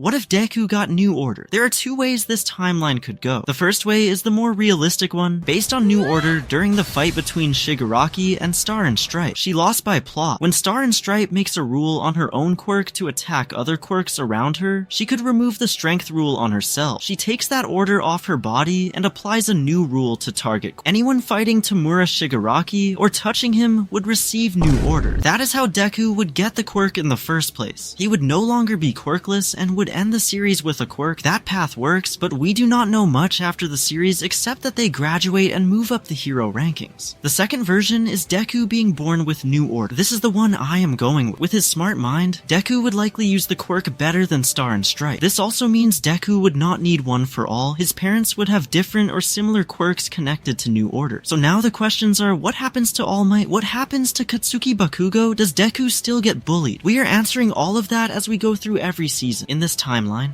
What if Deku got New Order? There are two ways this timeline could go. The first way is the more realistic one, based on New Order during the fight between Shigaraki and Star and Stripe. She lost by plot. When Star and Stripe makes a rule on her own quirk to attack other quirks around her, she could remove the strength rule on herself. She takes that order off her body and applies a new rule to target. Anyone fighting Tamura Shigaraki or touching him would receive New Order. That is how Deku would get the quirk in the first place. He would no longer be quirkless and would end the series with a quirk. That path works, but we do not know much after the series except that they graduate and move up the hero rankings. The second version is Deku being born with New Order. This is the one I am going with. With his smart mind, Deku would likely use the quirk better than Star and Stripe. This also means Deku would not need one for all. His parents would have different or similar quirks connected to New Order. So now the questions are, what happens to All Might? What happens to Katsuki Bakugo? Does Deku still get bullied? We are answering all of that as we go through every season in this timeline.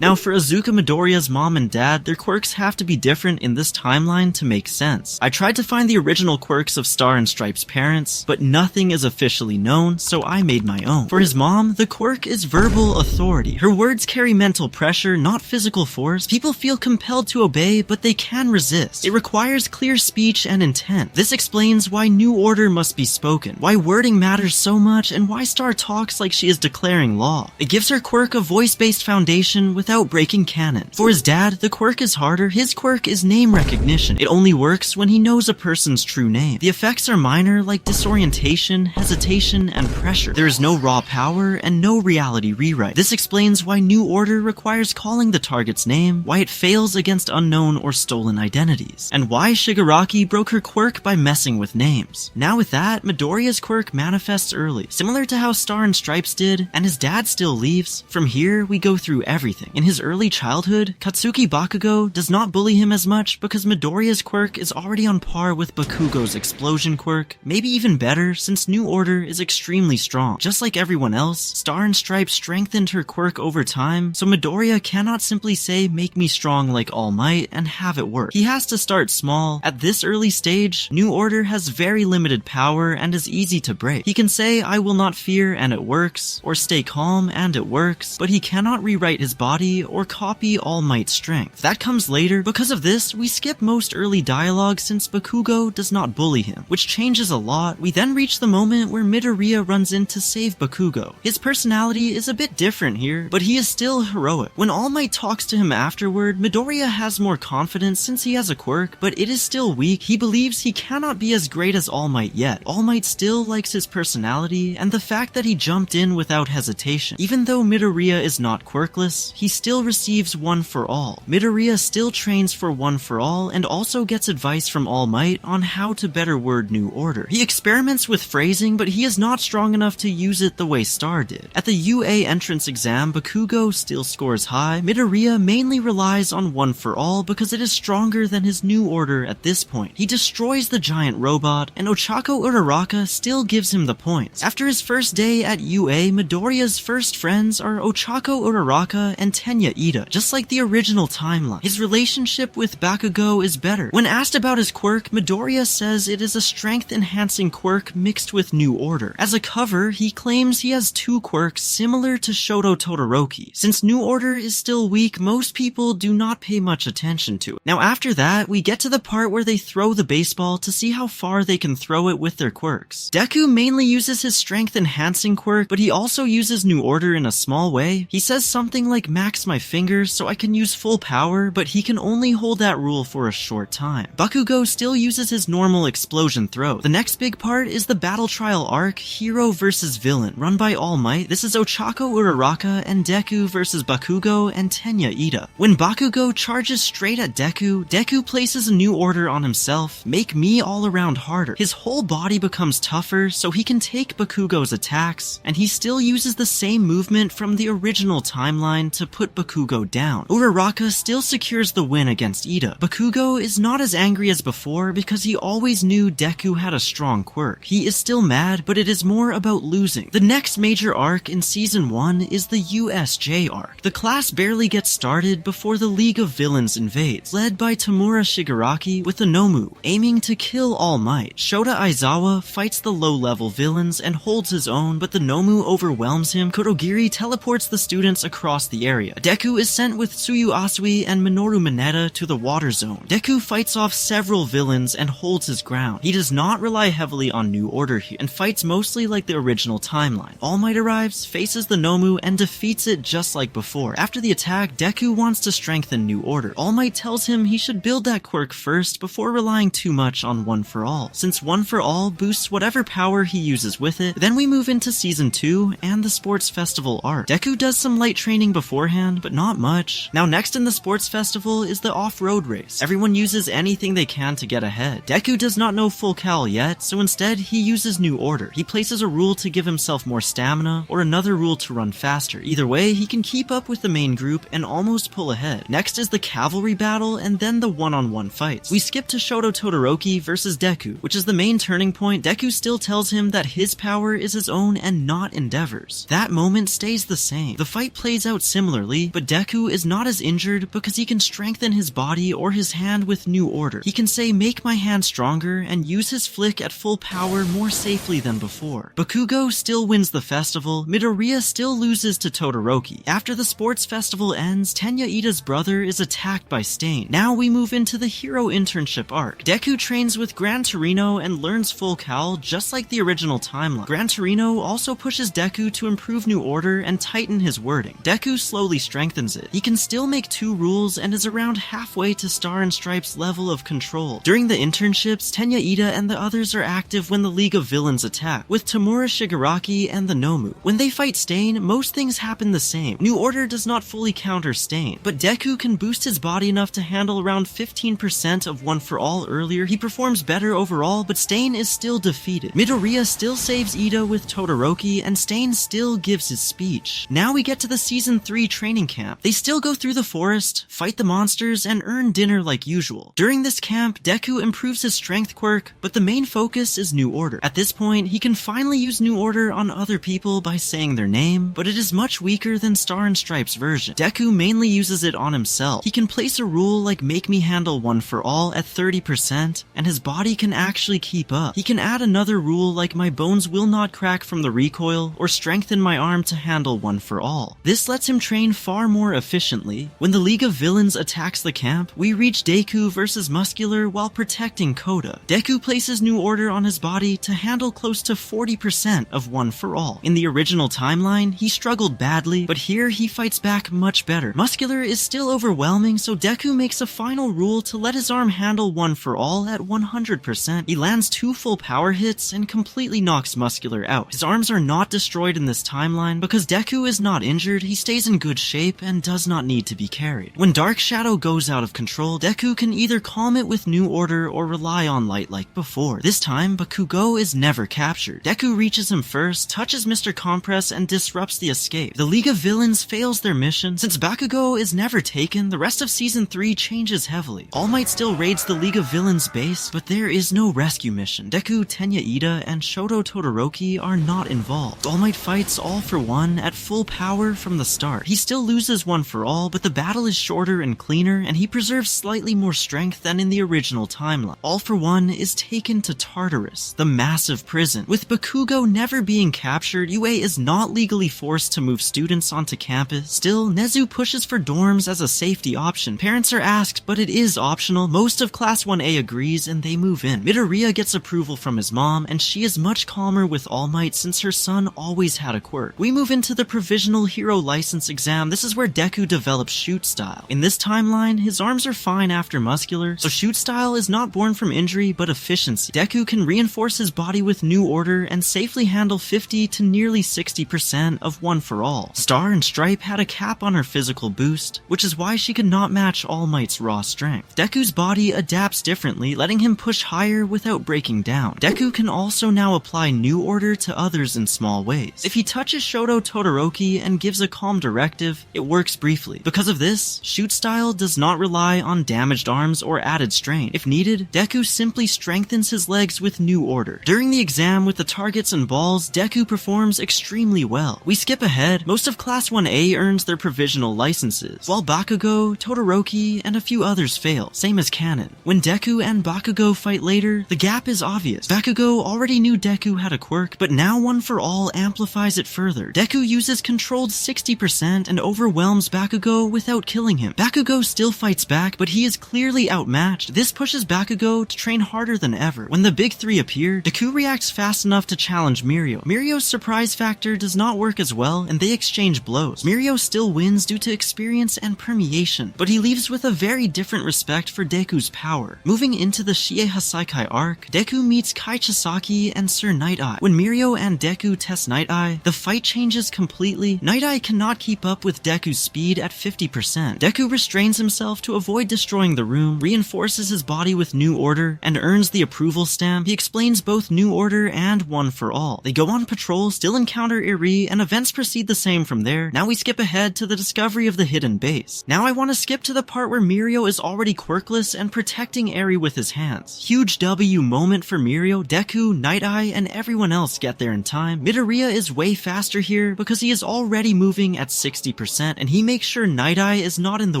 Now for Izuka Midoriya's mom and dad, their quirks have to be different in this timeline to make sense. I tried to find the original quirks of Star and Stripe's parents, but nothing is officially known, so I made my own. For his mom, the quirk is verbal authority. Her words carry mental pressure, not physical force. People feel compelled to obey, but they can resist. It requires clear speech and intent. This explains why New Order must be spoken, why wording matters so much, and why Star talks like she is declaring law. It gives her quirk a voice-based foundation without breaking canon. For his dad, the quirk is harder. His quirk is name recognition. It only works when he knows a person's true name. The effects are minor, like disorientation, hesitation, and pressure. There is no raw power and no reality rewrite. This explains why New Order requires calling the target's name, why it fails against unknown or stolen identities, and why Shigaraki broke her quirk by messing with names. Now with that, Midoriya's quirk manifests early, similar to how Star and Stripes did, and his dad still leaves. From here, we go through everything. In his early childhood, Katsuki Bakugo does not bully him as much because Midoriya's quirk is already on par with Bakugo's explosion quirk, maybe even better since New Order is extremely strong. Just like everyone else, Star and Stripe strengthened her quirk over time, so Midoriya cannot simply say make me strong like All Might and have it work. He has to start small. At this early stage, New Order has very limited power and is easy to break. He can say I will not fear and it works, or stay calm and it works, but he cannot rewrite his body or copy All Might's strength. That comes later. Because of this, we skip most early dialogue since Bakugo does not bully him, which changes a lot. We then reach the moment where Midoriya runs in to save Bakugo. His personality is a bit different here, but he is still heroic. When All Might talks to him afterward, Midoriya has more confidence since he has a quirk, but it is still weak. He believes he cannot be as great as All Might yet. All Might still likes his personality and the fact that he jumped in without hesitation. Even though Midoriya is not quirkless, he still receives One for All. Midoriya still trains for One for All and also gets advice from All Might on how to better word New Order. He experiments with phrasing, but he is not strong enough to use it the way Star did. At the UA entrance exam, Bakugo still scores high. Midoriya mainly relies on One for All because it is stronger than his New Order at this point. He destroys the giant robot, and Ochako Uraraka still gives him the points. After his first day at UA, Midoriya's first friends are Ochako Uraraka and Tenya Ida, just like the original timeline. His relationship with Bakugo is better. When asked about his quirk, Midoriya says it is a strength-enhancing quirk mixed with New Order. As a cover, he claims he has two quirks similar to Shoto Todoroki. Since New Order is still weak, most people do not pay much attention to it. Now after that, we get to the part where they throw the baseball to see how far they can throw it with their quirks. Deku mainly uses his strength-enhancing quirk, but he also uses New Order in a small way. He says something like max my fingers so I can use full power, but he can only hold that rule for a short time. Bakugo still uses his normal explosion throw. The next big part is the battle trial arc, Hero vs Villain, run by All Might. This is Ochako Uraraka and Deku versus Bakugo and Tenya Ida. When Bakugo charges straight at Deku, Deku places a New Order on himself, make me all around harder. His whole body becomes tougher so he can take Bakugo's attacks, and he still uses the same movement from the original timeline to put Bakugo down. Uraraka still secures the win against Ida. Bakugo is not as angry as before because he always knew Deku had a strong quirk. He is still mad, but it is more about losing. The next major arc in Season 1 is the USJ Arc. The class barely gets started before the League of Villains invades, led by Tamura Shigaraki with a Nomu, aiming to kill All Might. Shota Aizawa fights the low-level villains and holds his own, but the Nomu overwhelms him. Kurogiri teleports the students across across the area. Deku is sent with Tsuyu Asui and Minoru Mineta to the water zone. Deku fights off several villains and holds his ground. He does not rely heavily on New Order here, and fights mostly like the original timeline. All Might arrives, faces the Nomu, and defeats it just like before. After the attack, Deku wants to strengthen New Order. All Might tells him he should build that quirk first before relying too much on One for All, since One for All boosts whatever power he uses with it. Then we move into Season 2 and the Sports Festival arc. Deku does some light training beforehand, but not much. Now next in the Sports Festival is the off-road race. Everyone uses anything they can to get ahead. Deku does not know full Cal yet, so instead he uses New Order. He places a rule to give himself more stamina, or another rule to run faster. Either way, he can keep up with the main group and almost pull ahead. Next is the cavalry battle and then the one-on-one fights. We skip to Shoto Todoroki versus Deku, which is the main turning point. Deku still tells him that his power is his own and not Endeavor's. That moment stays the same. The fight plays out similarly, but Deku is not as injured because he can strengthen his body or his hand with New Order. He can say, "Make my hand stronger," and use his flick at full power more safely than before. Bakugo still wins the festival. Midoriya still loses to Todoroki. After the sports festival ends, Tenya Ida's brother is attacked by Stain. Now we move into the Hero Internship arc. Deku trains with Gran Torino and learns full Cal just like the original timeline. Gran Torino also pushes Deku to improve New Order and tighten his wording. Deku slowly strengthens it. He can still make 2 rules and is around halfway to Star and Stripe's level of control. During the internships, Tenya Ida and the others are active when the League of Villains attack, with Tamura Shigaraki and the Nomu. When they fight Stain, most things happen the same. New Order does not fully counter Stain, but Deku can boost his body enough to handle around 15% of One for All earlier. He performs better overall, but Stain is still defeated. Midoriya still saves Ida with Todoroki, and Stain still gives his speech. Now we get to the Season 3 training camp. They still go through the forest, fight the monsters, and earn dinner like usual. During this camp, Deku improves his strength quirk, but the main focus is New Order. At this point, he can finally use New Order on other people by saying their name, but it is much weaker than Star and Stripe's version. Deku mainly uses it on himself. He can place a rule like make me handle One for All at 30%, and his body can actually keep up. He can add another rule like my bones will not crack from the recoil, or strengthen my arm to handle One for All. This lets him train far more efficiently. When the League of Villains attacks the camp, we reach Deku versus Muscular while protecting Koda. Deku places New Order on his body to handle close to 40% of One for All. In the original timeline, he struggled badly, but here he fights back much better. Muscular is still overwhelming, so Deku makes a final rule to let his arm handle One for All at 100%. He lands 2 full power hits and completely knocks Muscular out. His arms are not destroyed in this timeline because Deku is not injured, he stays in good shape and does not need to be carried. When Dark Shadow goes out of control, Deku can either calm it with New Order or rely on light like before. This time, Bakugo is never captured. Deku reaches him first, touches Mr. Compress, and disrupts the escape. The League of Villains fails their mission. Since Bakugo is never taken, the rest of Season 3 changes heavily. All Might still raids the League of Villains base, but there is no rescue mission. Deku, Tenya Ida, and Shoto Todoroki are not involved. All Might fights All for One at full power from the start. He still loses One for All, but the battle is shorter and cleaner, and he preserves slightly more strength than in the original timeline. All for One is taken to Tartarus, the massive prison. With Bakugo never being captured, UA is not legally forced to move students onto campus. Still, Nezu pushes for dorms as a safety option. Parents are asked, but it is optional. Most of Class 1A agrees, and they move in. Midoriya gets approval from his mom, and she is much calmer with All Might since her son always had a quirk. We move into the Provisional Hero License exam. This is where Deku develops Shoot Style. In this timeline, his arms are fine after Muscular, so Shoot Style is not born from injury but efficiency. Deku can reinforce his body with New Order and safely handle 50 to nearly 60% of One for All. Star and Stripe had a cap on her physical boost, which is why she could not match All Might's raw strength. Deku's body adapts differently, letting him push higher without breaking down. Deku can also now apply New Order to others in small ways. If he touches Shoto Todoroki and gives a calm directive, it works briefly. Because of this, Shoot Style does not rely on damaged arms or added strain. If needed, Deku simply strengthens his legs with New Order. During the exam with the targets and balls, Deku performs extremely well. We skip ahead. Most of Class 1A earns their provisional licenses, while Bakugo, Todoroki, and a few others fail, same as canon. When Deku and Bakugo fight later, the gap is obvious. Bakugo already knew Deku had a quirk, but now One for All amplifies it further. Deku uses controlled 60% 60% and overwhelms Bakugo without killing him. Bakugo still fights back, but he is clearly outmatched. This pushes Bakugo to train harder than ever. When the big three appear, Deku reacts fast enough to challenge Mirio. Mirio's surprise factor does not work as well, and they exchange blows. Mirio still wins due to experience and permeation, but he leaves with a very different respect for Deku's power. Moving into the Shie Hassaikai Arc, Deku meets Kaichisaki and Sir Night-Eye. When Mirio and Deku test Night-Eye, the fight changes completely. Night-Eye cannot keep up with Deku's speed at 50%. Deku restrains himself to avoid destroying the room, reinforces his body with New Order, and earns the approval stamp. He explains both New Order and One for All. They go on patrol, still encounter Eri, and events proceed the same from there. Now we skip ahead to the discovery of the hidden base. Now I want to skip to the part where Mirio is already quirkless and protecting Eri with his hands. Huge W moment for Mirio. Deku, Night-Eye, and everyone else get there in time. Midoriya is way faster here because he is already moving at 60%, and he makes sure Night-Eye is not in the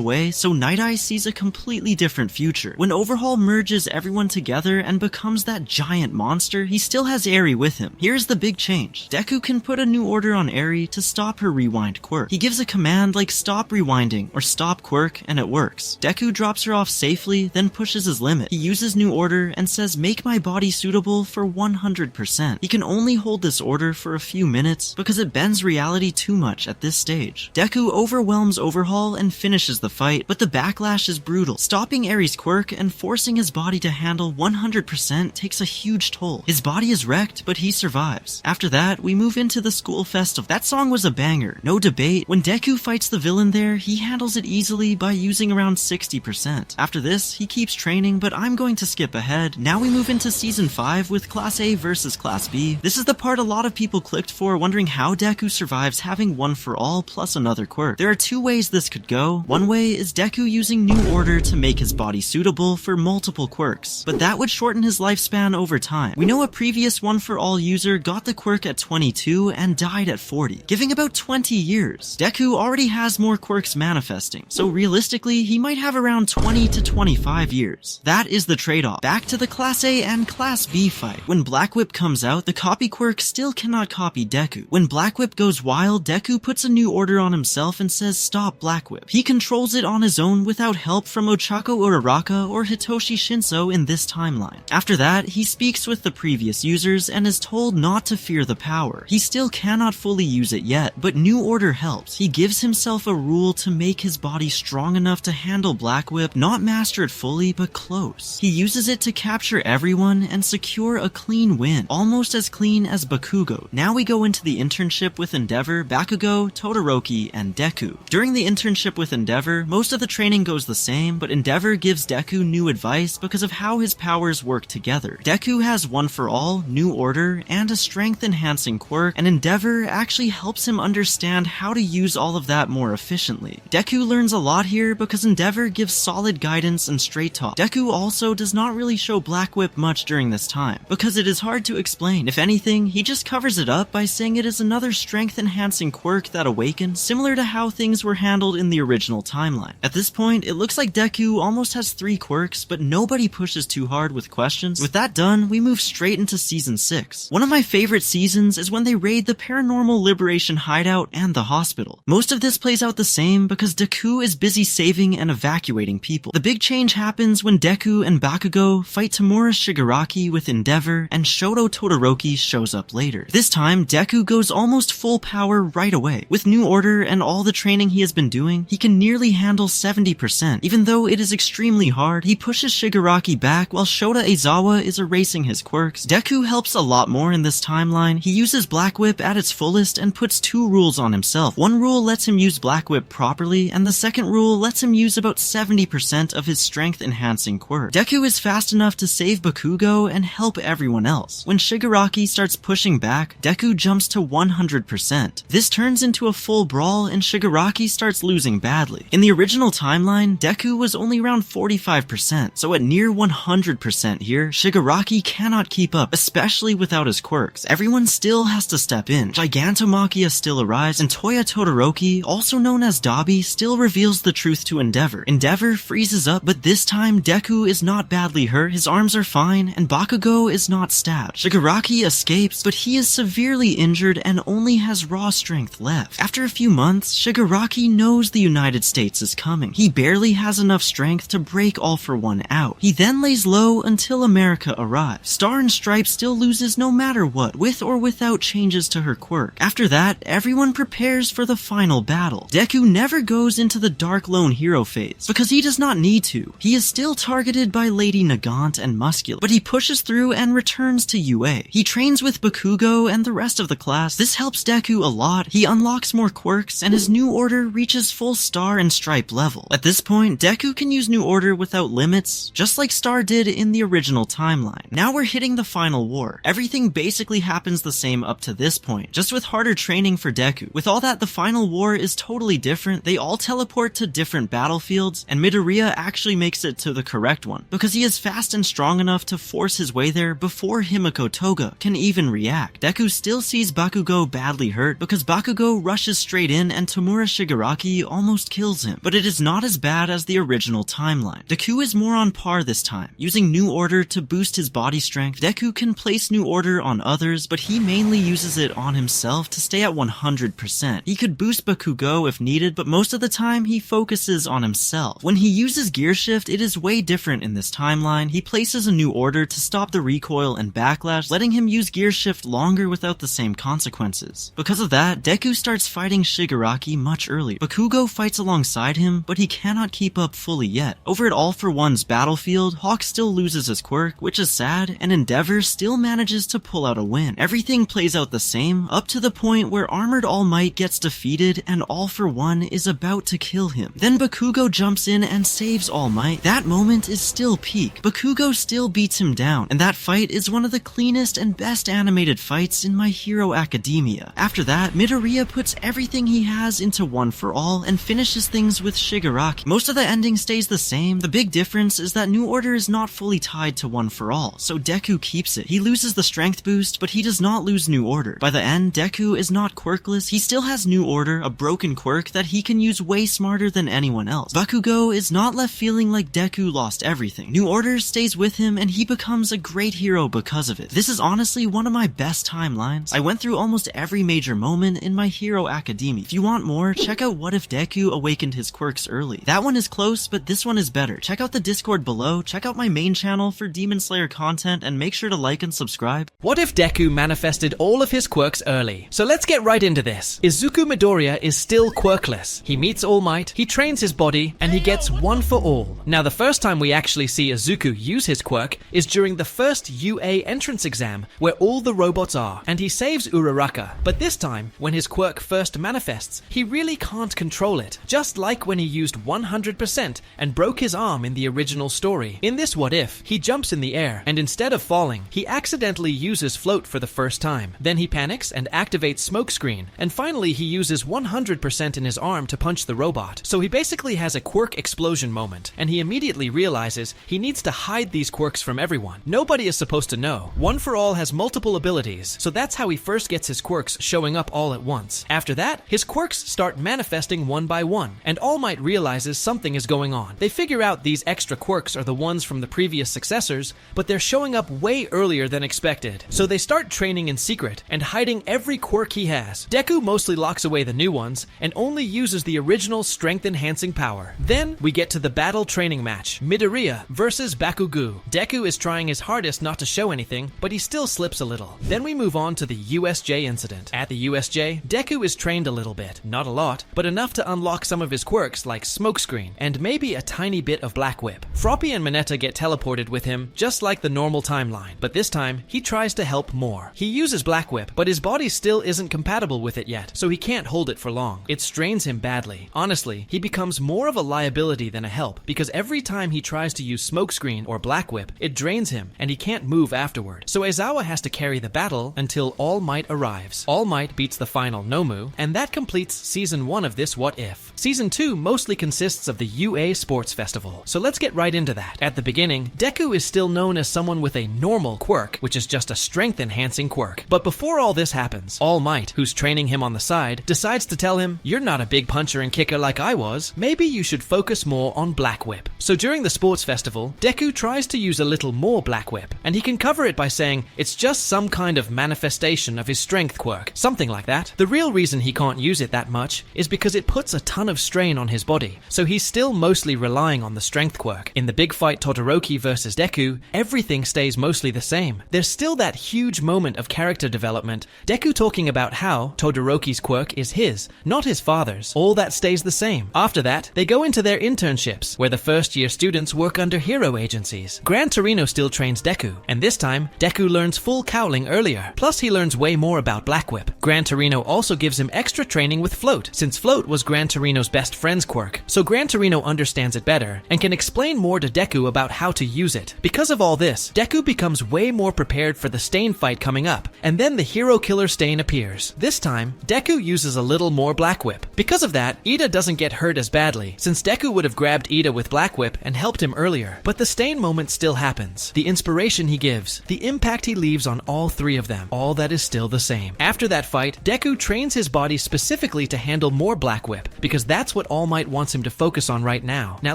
way, so Night-Eye sees a completely different future. When Overhaul merges everyone together and becomes that giant monster, he still has Eri with him. Here's the big change. Deku can put a New Order on Eri to stop her rewind quirk. He gives a command like stop rewinding or stop quirk, and it works. Deku drops her off safely, then pushes his limit. He uses New Order and says make my body suitable for 100%. He can only hold this order for a few minutes because it bends reality too much at this stage. Deku overwhelms Overhaul and finishes the fight, but the backlash is brutal. Stopping Eri's quirk and forcing his body to handle 100% takes a huge toll. His body is wrecked, but he survives. After that, we move into the school festival. That song was a banger, no debate. When Deku fights the villain there, he handles it easily by using around 60%. After this, he keeps training, but I'm going to skip ahead. Now we move into Season 5 with Class A versus Class B. This is the part a lot of people clicked for, wondering how Deku survives having One for All plus another quirk. There are two ways this could go. One way is Deku using New Order to make his body suitable for multiple quirks, but that would shorten his lifespan over time. We know a previous One for All user got the quirk at 22 and died at 40, giving about 20 years. Deku already has more quirks manifesting, so realistically, he might have around 20 to 25 years. That is the trade-off. Back to the Class A and Class B fight. When Black Whip comes out, the copy quirk still cannot copy Deku. When Black Whip goes wild, Deku puts a New Order on himself and says stop Black Whip. He controls it on his own without help from Ochako Uraraka or Hitoshi Shinso in this timeline. After that, he speaks with the previous users and is told not to fear the power. He still cannot fully use it yet, but New Order helps. He gives himself a rule to make his body strong enough to handle Black Whip, not master it fully, but close. He uses it to capture everyone and secure a clean win, almost as clean as Bakugo. Now we go into the internship with Endeavor, Bakugo, Todoroki, and Deku. During the internship with Endeavor, most of the training goes the same, but Endeavor gives Deku new advice because of how his powers work together. Deku has One for All, New Order, and a strength-enhancing quirk, and Endeavor actually helps him understand how to use all of that more efficiently. Deku learns a lot here because Endeavor gives solid guidance and straight talk. Deku also does not really show Black Whip much during this time, because it is hard to explain. If anything, he just covers it up by saying it is another strength-enhancing quirk that awakens, similar to how things were handled in the original timeline. At this point, it looks like Deku almost has 3 quirks, but nobody pushes too hard with questions. With that done, we move straight into Season 6. One of my favorite seasons is when they raid the Paranormal Liberation hideout and the hospital. Most of this plays out the same because Deku is busy saving and evacuating people. The big change happens when Deku and Bakugo fight Tamura Shigaraki with Endeavor, and Shoto Todoroki shows up later. This time, Deku goes almost full power right away. With New Order and all the training he has been doing, he can nearly handle 70%. Even though it is extremely hard, he pushes Shigaraki back while Shota Aizawa is erasing his quirks. Deku helps a lot more in this timeline. He uses Black Whip at its fullest and puts 2 rules on himself. One rule lets him use Black Whip properly, and the second rule lets him use about 70% of his strength-enhancing quirk. Deku is fast enough to save Bakugo and help everyone else. When Shigaraki starts pushing back, Deku jumps to 100%. This turns into a full brawl, and Shigaraki starts losing badly. In the original timeline, Deku was only around 45%, so at near 100% here, Shigaraki cannot keep up, especially without his quirks. Everyone still has to step in. Gigantomachia still arrives, and Toya Todoroki, also known as Dabi, still reveals the truth to Endeavor. Endeavor freezes up, but this time Deku is not badly hurt, his arms are fine, and Bakugo is not stabbed. Shigaraki escapes, but he is severely injured and only has raw strength left. After a few months, Shigaraki knows the United States is coming. He barely has enough strength to break All for One out. He then lays low until America arrives. Star and Stripe still loses no matter what, with or without changes to her quirk. After that, everyone prepares for the final battle. Deku never goes into the dark lone hero phase, because he does not need to. He is still targeted by Lady Nagant and Muscular, but he pushes through and returns to UA. He trains with Bakugo and the rest of the class. This helps Deku a lot. He unlocks more quirks, and his new order reaches full Star and Stripe level. At this point, Deku can use new order without limits, just like Star did in the original timeline. Now we're hitting the final war. Everything basically happens the same up to this point, just with harder training for Deku. With all that, the final war is totally different. They all teleport to different battlefields, and Midoriya actually makes it to the correct one, because he is fast and strong enough to force his way there before Himiko Toga can even react. Deku still sees Bakugo badly hurt, because Bakugo rushes straight in and Tomura Shigaraki almost kills him. But it is not as bad as the original timeline. Deku is more on par this time. Using New Order to boost his body strength, Deku can place New Order on others, but he mainly uses it on himself to stay at 100%. He could boost Bakugo if needed, but most of the time he focuses on himself. When he uses Gear Shift, it is way different in this timeline. He places a New Order to stop the recoil and backlash, letting him use Gear Shift longer without the same consequences. Because of that, Deku starts fighting Shigaraki much earlier. Bakugo fights alongside him, but he cannot keep up fully yet. Over at All for One's battlefield, Hawk still loses his quirk, which is sad, and Endeavor still manages to pull out a win. Everything plays out the same, up to the point where Armored All Might gets defeated and All for One is about to kill him. Then Bakugo jumps in and saves All Might. That moment is still peak. Bakugo still beats him down, and that fight is one of the cleanest and best animated fights in My Hero Academia. After that, Midoriya puts everything he has into One for All and finishes things with Shigaraki. Most of the ending stays the same. The big difference is that New Order is not fully tied to One for All, so Deku keeps it. He loses the strength boost, but he does not lose New Order. By the end, Deku is not quirkless. He still has New Order, a broken quirk that he can use way smarter than anyone else. Bakugo is not left feeling like Deku lost everything. New Order stays with him and he becomes a great hero because of it. This is honestly one of my best timelines. I went through almost every major moment in My Hero Academia. If you want more, check out What If Deku Awakened His Quirks Early. That one is close, but this one is better. Check out the Discord below, check out my main channel for Demon Slayer content, and make sure to like and subscribe. What if Deku manifested all of his quirks early? So let's get right into this. Izuku Midoriya is still quirkless. He meets All Might, he trains his body, and he gets One for All. Now the first time we actually see Izuku use his quirk is during the first UA entrance exam, where all the robots are, and he saves Uraraka. But this time, when his quirk first manifests, he really can't control it, just like when he used 100% and broke his arm in the original story. In this What If, he jumps in the air, and instead of falling, he accidentally uses Float for the first time. Then he panics and activates Smokescreen, and finally he uses 100% in his arm to punch the robot. So he basically has a quirk explosion moment, and he immediately realizes he needs to hide these quirks from everyone. Nobody is supposed to know. One for All has multiple abilities, so that's how he first gets his quirks showing up all at once. After that, his quirks start manifesting one by one, and All Might realizes something is going on. They figure out these extra quirks are the ones from the previous successors, but they're showing up way earlier than expected. So they start training in secret and hiding every quirk he has. Deku mostly locks away the new ones and only uses the original strength-enhancing power. Then we get to the battle training match, Midoriya versus Bakugo. Deku is trying his hardest not to show anything, but he still slips a little. Then we move on to the USJ Incident. At the USJ, Deku is trained a little bit. Not a lot, but enough to unlock some of his quirks like Smokescreen, and maybe a tiny bit of Black Whip. Froppy and Mineta get teleported with him, just like the normal timeline, but this time, he tries to help more. He uses Black Whip, but his body still isn't compatible with it yet, so he can't hold it for long. It strains him badly. Honestly, he becomes more of a liability than a help, because every time he tries to use Smokescreen or Black Whip, it drains him, and he can't move afterward. So Aizawa has to carry the battle until All Might arrives. All Might beats the final Nomu, and that completes Season 1 of this What If. Season 2 mostly consists of the UA Sports Festival, so let's get right into that. At the beginning, Deku is still known as someone with a normal quirk, which is just a strength-enhancing quirk. But before all this happens, All Might, who's training him on the side, decides to tell him, "You're not a big puncher and kicker like I was. Maybe you should focus more on Black Whip." So during the sports festival, Deku tries to use a little more Black Whip, and he can cover it by saying it's just some kind of manifestation of his strength quirk, something like that. The real reason he can't use it that much is because it puts a ton of strain on his body, so he's still mostly relying on the strength quirk. In the big fight Todoroki versus Deku, everything stays mostly the same. There's still that huge moment of character development, Deku talking about how Todoroki's quirk is his, not his father's. All that stays the same. After that, they go into their internships, where the first-year students work under hero agencies. Gran Torino still trains Deku, and this time, Deku learns full cowling earlier. Plus, he learns way more about Black Whip. Gran Torino also gives him extra training with Float, since Float was Gran Torino's best friend's quirk. So Gran Torino understands it better, and can explain more to Deku about how to use it. Because of all this, Deku becomes way more prepared for the Stain fight coming up, and then the hero killer Stain appears. This time, Deku uses a little more Black Whip. Because of that, Ida doesn't get hurt as badly, since Deku would have grabbed Ida with Black Whip and helped him earlier. But the Stain moment still happens. The inspiration he gives, the impact he leaves on all three of them, all that is still the same. After that fight, Deku trains his body specifically to handle more Black Whip, because that's what All Might wants him to focus on right now. Now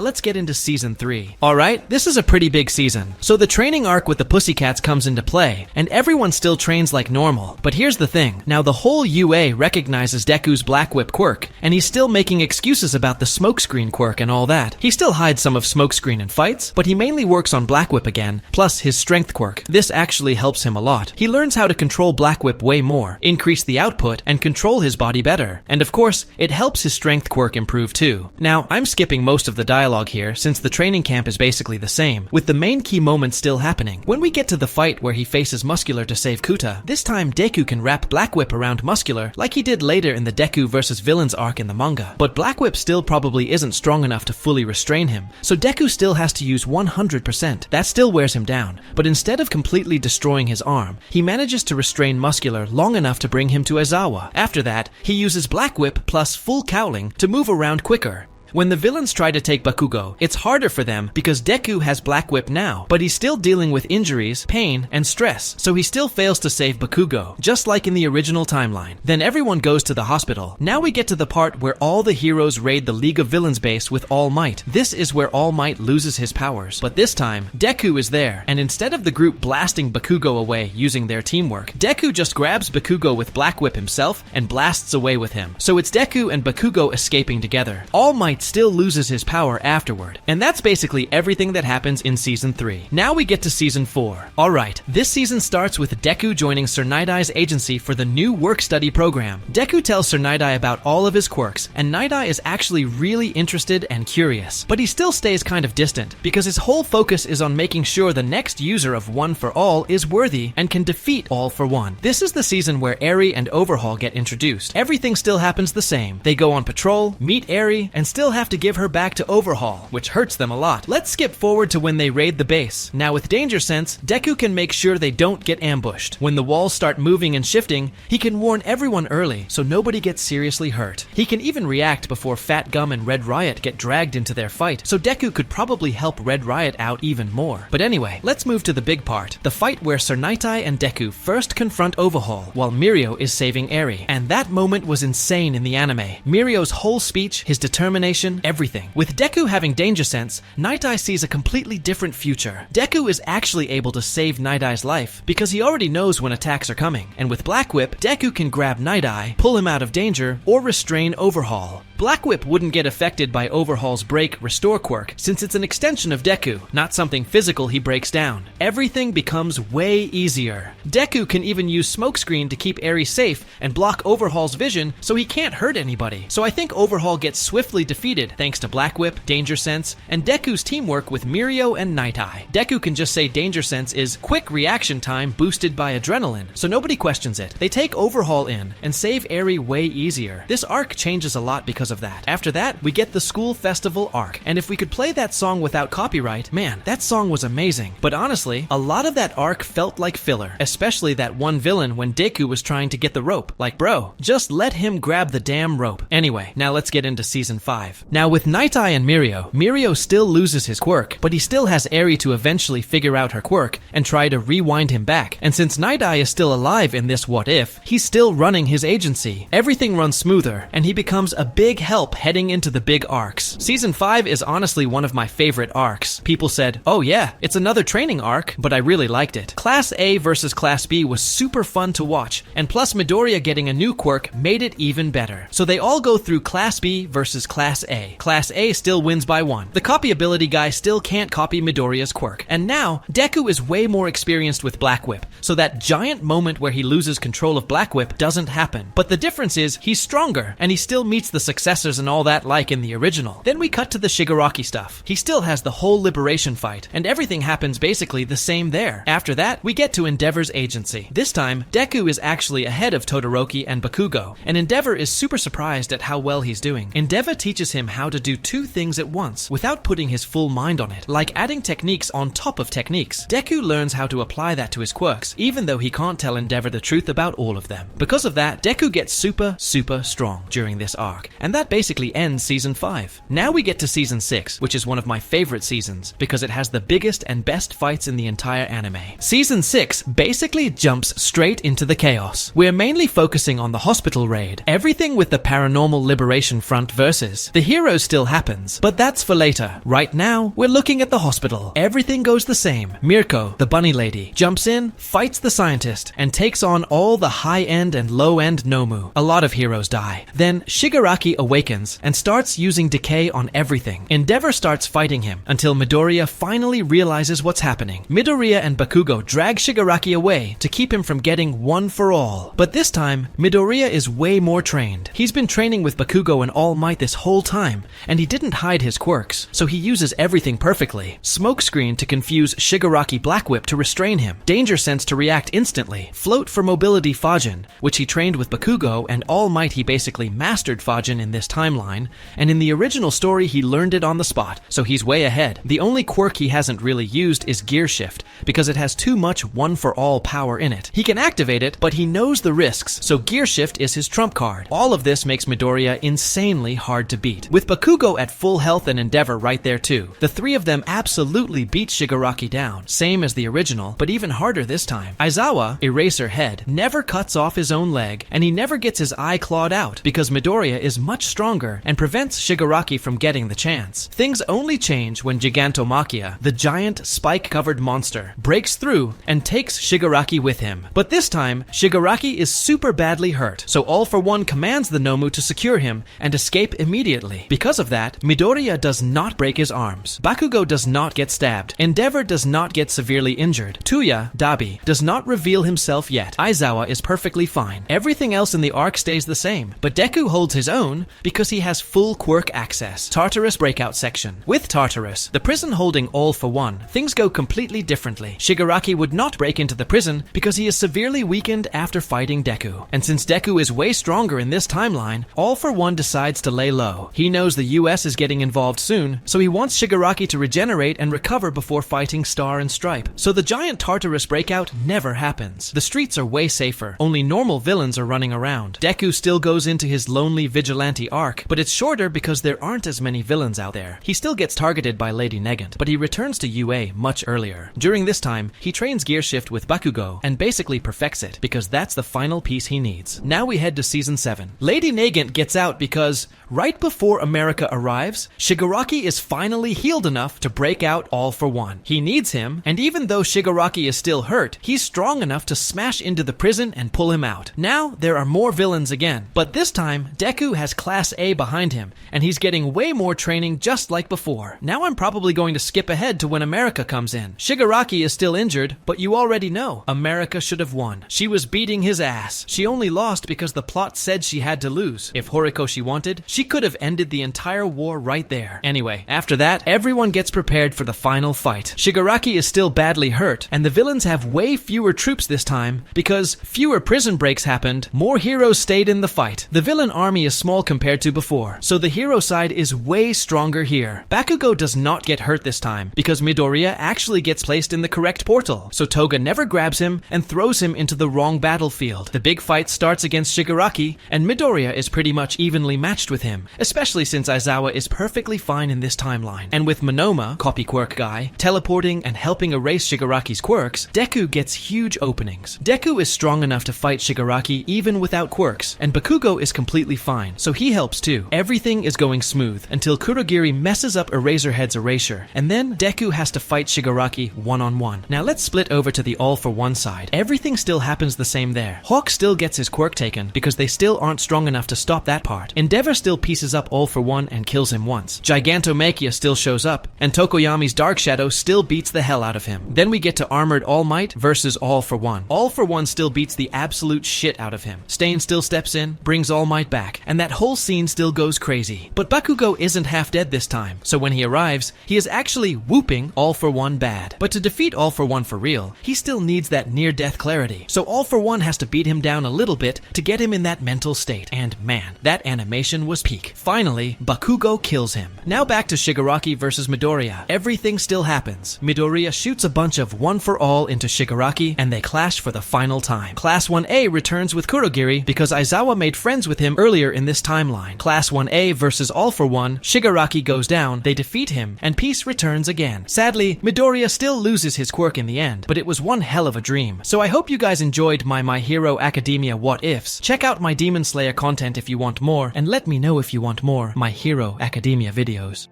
let's get into Season 3. Alright, this is a pretty big season. So the training arc with the Pussycats comes into play, and everyone still trains like normal. But here's the thing, now the whole UA recognizes Deku's Black Whip quirk, and he's still making excuses about the smokescreen quirk and all that. He still hides some of smokescreen in fights, but he mainly works on Black Whip again, plus his strength quirk. This actually helps him a lot. He learns how to control Black Whip way more, increase the output, and control his body better. And of course, it helps his strength quirk improve too. Now, I'm skipping most of the dialogue here since the training camp is basically the same, with the main key moments still happening. When we get to the fight where he faces Muscular to save Kuta, this time Deku can wrap Black Whip around Muscular like he did later in the Deku vs Villains arc in the manga. But Black Whip still probably isn't strong enough to fully restrain him, so Deku still has to use 100%. That still wears him down, but instead of completely destroying his arm, he manages to restrain Muscular long enough to bring him to Aizawa. After that, he uses Black Whip plus full cowling to move around quicker. When the villains try to take Bakugo, it's harder for them because Deku has Black Whip now, but he's still dealing with injuries, pain, and stress, so he still fails to save Bakugo, just like in the original timeline. Then everyone goes to the hospital. Now we get to the part where all the heroes raid the League of Villains base with All Might. This is where All Might loses his powers, but this time, Deku is there, and instead of the group blasting Bakugo away using their teamwork, Deku just grabs Bakugo with Black Whip himself and blasts away with him. So it's Deku and Bakugo escaping together. All Might still loses his power afterward. And that's basically everything that happens in Season 3. Now we get to Season 4. Alright, this season starts with Deku joining Sir Night-Eye's agency for the new work-study program. Deku tells Sir Night-Eye about all of his quirks, and Night-Eye is actually really interested and curious. But he still stays kind of distant, because his whole focus is on making sure the next user of One for All is worthy and can defeat All for One. This is the season where Eri and Overhaul get introduced. Everything still happens the same. They go on patrol, meet Eri, and still have to give her back to Overhaul, which hurts them a lot. Let's skip forward to when they raid the base. Now with Danger Sense, Deku can make sure they don't get ambushed. When the walls start moving and shifting, he can warn everyone early so nobody gets seriously hurt. He can even react before Fat Gum and Red Riot get dragged into their fight, so Deku could probably help Red Riot out even more. But anyway, let's move to the big part, the fight where Sir Night-Eye and Deku first confront Overhaul while Mirio is saving Eri. And that moment was insane in the anime. Mirio's whole speech, his determination, everything. With Deku having Danger Sense, Night-Eye sees a completely different future. Deku is actually able to save Night-Eye's life because he already knows when attacks are coming. And with Black Whip, Deku can grab Night-Eye, pull him out of danger, or restrain Overhaul. Black Whip wouldn't get affected by Overhaul's Break Restore quirk since it's an extension of Deku, not something physical he breaks down. Everything becomes way easier. Deku can even use Smokescreen to keep Eri safe and block Overhaul's vision so he can't hurt anybody. So I think Overhaul gets swiftly defeated thanks to Black Whip, Danger Sense, and Deku's teamwork with Mirio and Night-Eye. Deku can just say Danger Sense is quick reaction time boosted by adrenaline, so nobody questions it. They take Overhaul in and save Eri way easier. This arc changes a lot because because of that. After that, we get the School Festival arc, and if we could play that song without copyright, man, that song was amazing. But honestly, a lot of that arc felt like filler, especially that one villain when Deku was trying to get the rope. Like, bro, just let him grab the damn rope. Anyway, now let's get into Season 5. Now with Night Eye and Mirio still loses his quirk, but he still has Eri to eventually figure out her quirk and try to rewind him back. And since Night Eye is still alive in this what if, he's still running his agency. Everything runs smoother, and he becomes a big help heading into the big arcs. Season 5 is honestly one of my favorite arcs. People said, oh yeah, it's another training arc, but I really liked it. Class A versus Class B was super fun to watch, and plus Midoriya getting a new quirk made it even better. So they all go through Class B versus Class A. Class A still wins by 1. The copy ability guy still can't copy Midoriya's quirk. And now, Deku is way more experienced with Black Whip, so that giant moment where he loses control of Black Whip doesn't happen. But the difference is, he's stronger, and he still meets the successors and all that like in the original. Then we cut to the Shigaraki stuff. He still has the whole liberation fight, and everything happens basically the same there. After that, we get to Endeavor's agency. This time, Deku is actually ahead of Todoroki and Bakugo, and Endeavor is super surprised at how well he's doing. Endeavor teaches him how to do 2 things at once, without putting his full mind on it, like adding techniques on top of techniques. Deku learns how to apply that to his quirks, even though he can't tell Endeavor the truth about all of them. Because of that, Deku gets super strong during this arc, and that basically ends Season 5. Now we get to Season 6, which is one of my favorite seasons, because it has the biggest and best fights in the entire anime. Season 6 basically jumps straight into the chaos. We're mainly focusing on the hospital raid. Everything with the Paranormal Liberation Front versus the heroes still happens, but that's for later. Right now, we're looking at the hospital. Everything goes the same. Mirko, the bunny lady, jumps in, fights the scientist, and takes on all the high-end and low-end Nomu. A lot of heroes die. Then Shigaraki awakens and starts using decay on everything. Endeavor starts fighting him until Midoriya finally realizes what's happening. Midoriya and Bakugo drag Shigaraki away to keep him from getting one for all. But this time, Midoriya is way more trained. He's been training with Bakugo and All Might this whole time, and he didn't hide his quirks, so he uses everything perfectly. Smokescreen to confuse Shigaraki Black Whip to restrain him. Danger Sense to react instantly. Float for mobility Fajin, which he trained with Bakugo, and All Might he basically mastered Fajin in this timeline, and in the original story he learned it on the spot, so he's way ahead. The only quirk he hasn't really used is Gear Shift, because it has too much one-for-all power in it. He can activate it, but he knows the risks, so Gear Shift is his trump card. All of this makes Midoriya insanely hard to beat. With Bakugo at full health and Endeavor right there too, the 3 of them absolutely beat Shigaraki down, same as the original, but even harder this time. Aizawa, Eraserhead, never cuts off his own leg, and he never gets his eye clawed out, because Midoriya is much stronger and prevents Shigaraki from getting the chance. Things only change when Gigantomachia, the giant spike-covered monster, breaks through and takes Shigaraki with him. But this time, Shigaraki is super badly hurt, so All for One commands the Nomu to secure him and escape immediately. Because of that, Midoriya does not break his arms. Bakugo does not get stabbed. Endeavor does not get severely injured. Toya, Dabi, does not reveal himself yet. Aizawa is perfectly fine. Everything else in the arc stays the same, but Deku holds his own because he has full quirk access. Tartarus breakout section. With Tartarus, the prison holding All for One, things go completely differently. Shigaraki would not break into the prison because he is severely weakened after fighting Deku. And since Deku is way stronger in this timeline, All for One decides to lay low. He knows the US is getting involved soon, so he wants Shigaraki to regenerate and recover before fighting Star and Stripe. So the giant Tartarus breakout never happens. The streets are way safer. Only normal villains are running around. Deku still goes into his lonely vigilante arc, but it's shorter because there aren't as many villains out there. He still gets targeted by Lady Negant, but he returns to UA much earlier. During this time, he trains Gear Shift with Bakugo and basically perfects it, because that's the final piece he needs. Now we head to Season 7. Lady Negant gets out because, right before America arrives, Shigaraki is finally healed enough to break out All for One. He needs him, and even though Shigaraki is still hurt, he's strong enough to smash into the prison and pull him out. Now, there are more villains again, but this time, Deku has Class A behind him, and he's getting way more training just like before. Now I'm probably going to skip ahead to when America comes in. Shigaraki is still injured, but you already know, America should have won. She was beating his ass. She only lost because the plot said she had to lose. If Horikoshi wanted, she could have ended the entire war right there. Anyway, after that, everyone gets prepared for the final fight. Shigaraki is still badly hurt, and the villains have way fewer troops this time because fewer prison breaks happened, more heroes stayed in the fight. The villain army is small compared to before, so the hero side is way stronger here. Bakugo does not get hurt this time, because Midoriya actually gets placed in the correct portal, so Toga never grabs him and throws him into the wrong battlefield. The big fight starts against Shigaraki, and Midoriya is pretty much evenly matched with him, especially since Aizawa is perfectly fine in this timeline. And with Monoma, copy quirk guy, teleporting and helping erase Shigaraki's quirks, Deku gets huge openings. Deku is strong enough to fight Shigaraki even without quirks, and Bakugo is completely fine, so he helps too. Everything is going smooth until Kurogiri messes up Eraserhead's erasure, and then Deku has to fight Shigaraki one-on-one. Now let's split over to the All for One side. Everything still happens the same there. Hawk still gets his quirk taken because they still aren't strong enough to stop that part. Endeavor still pieces up All for One and kills him once. Gigantomachia still shows up, and Tokoyami's Dark Shadow still beats the hell out of him. Then we get to Armored All Might versus All for One. All for One still beats the absolute shit out of him. Stain still steps in, brings All Might back, and that whole scene still goes crazy. But Bakugo isn't half dead this time, so when he arrives, he is actually whooping All for One bad. But to defeat All for One for real, he still needs that near-death clarity, so All for One has to beat him down a little bit to get him in that mental state. And man, that animation was peak. Finally, Bakugo kills him. Now back to Shigaraki versus Midoriya. Everything still happens. Midoriya shoots a bunch of One for All into Shigaraki, and they clash for the final time. Class 1A returns with Kurogiri because Aizawa made friends with him earlier in this timeline. Class 1A versus All for One, Shigaraki goes down, they defeat him, and peace returns again. Sadly, Midoriya still loses his quirk in the end, but it was one hell of a dream. So I hope you guys enjoyed My Hero Academia What Ifs. Check out my Demon Slayer content if you want more, and let me know if you want more My Hero Academia videos.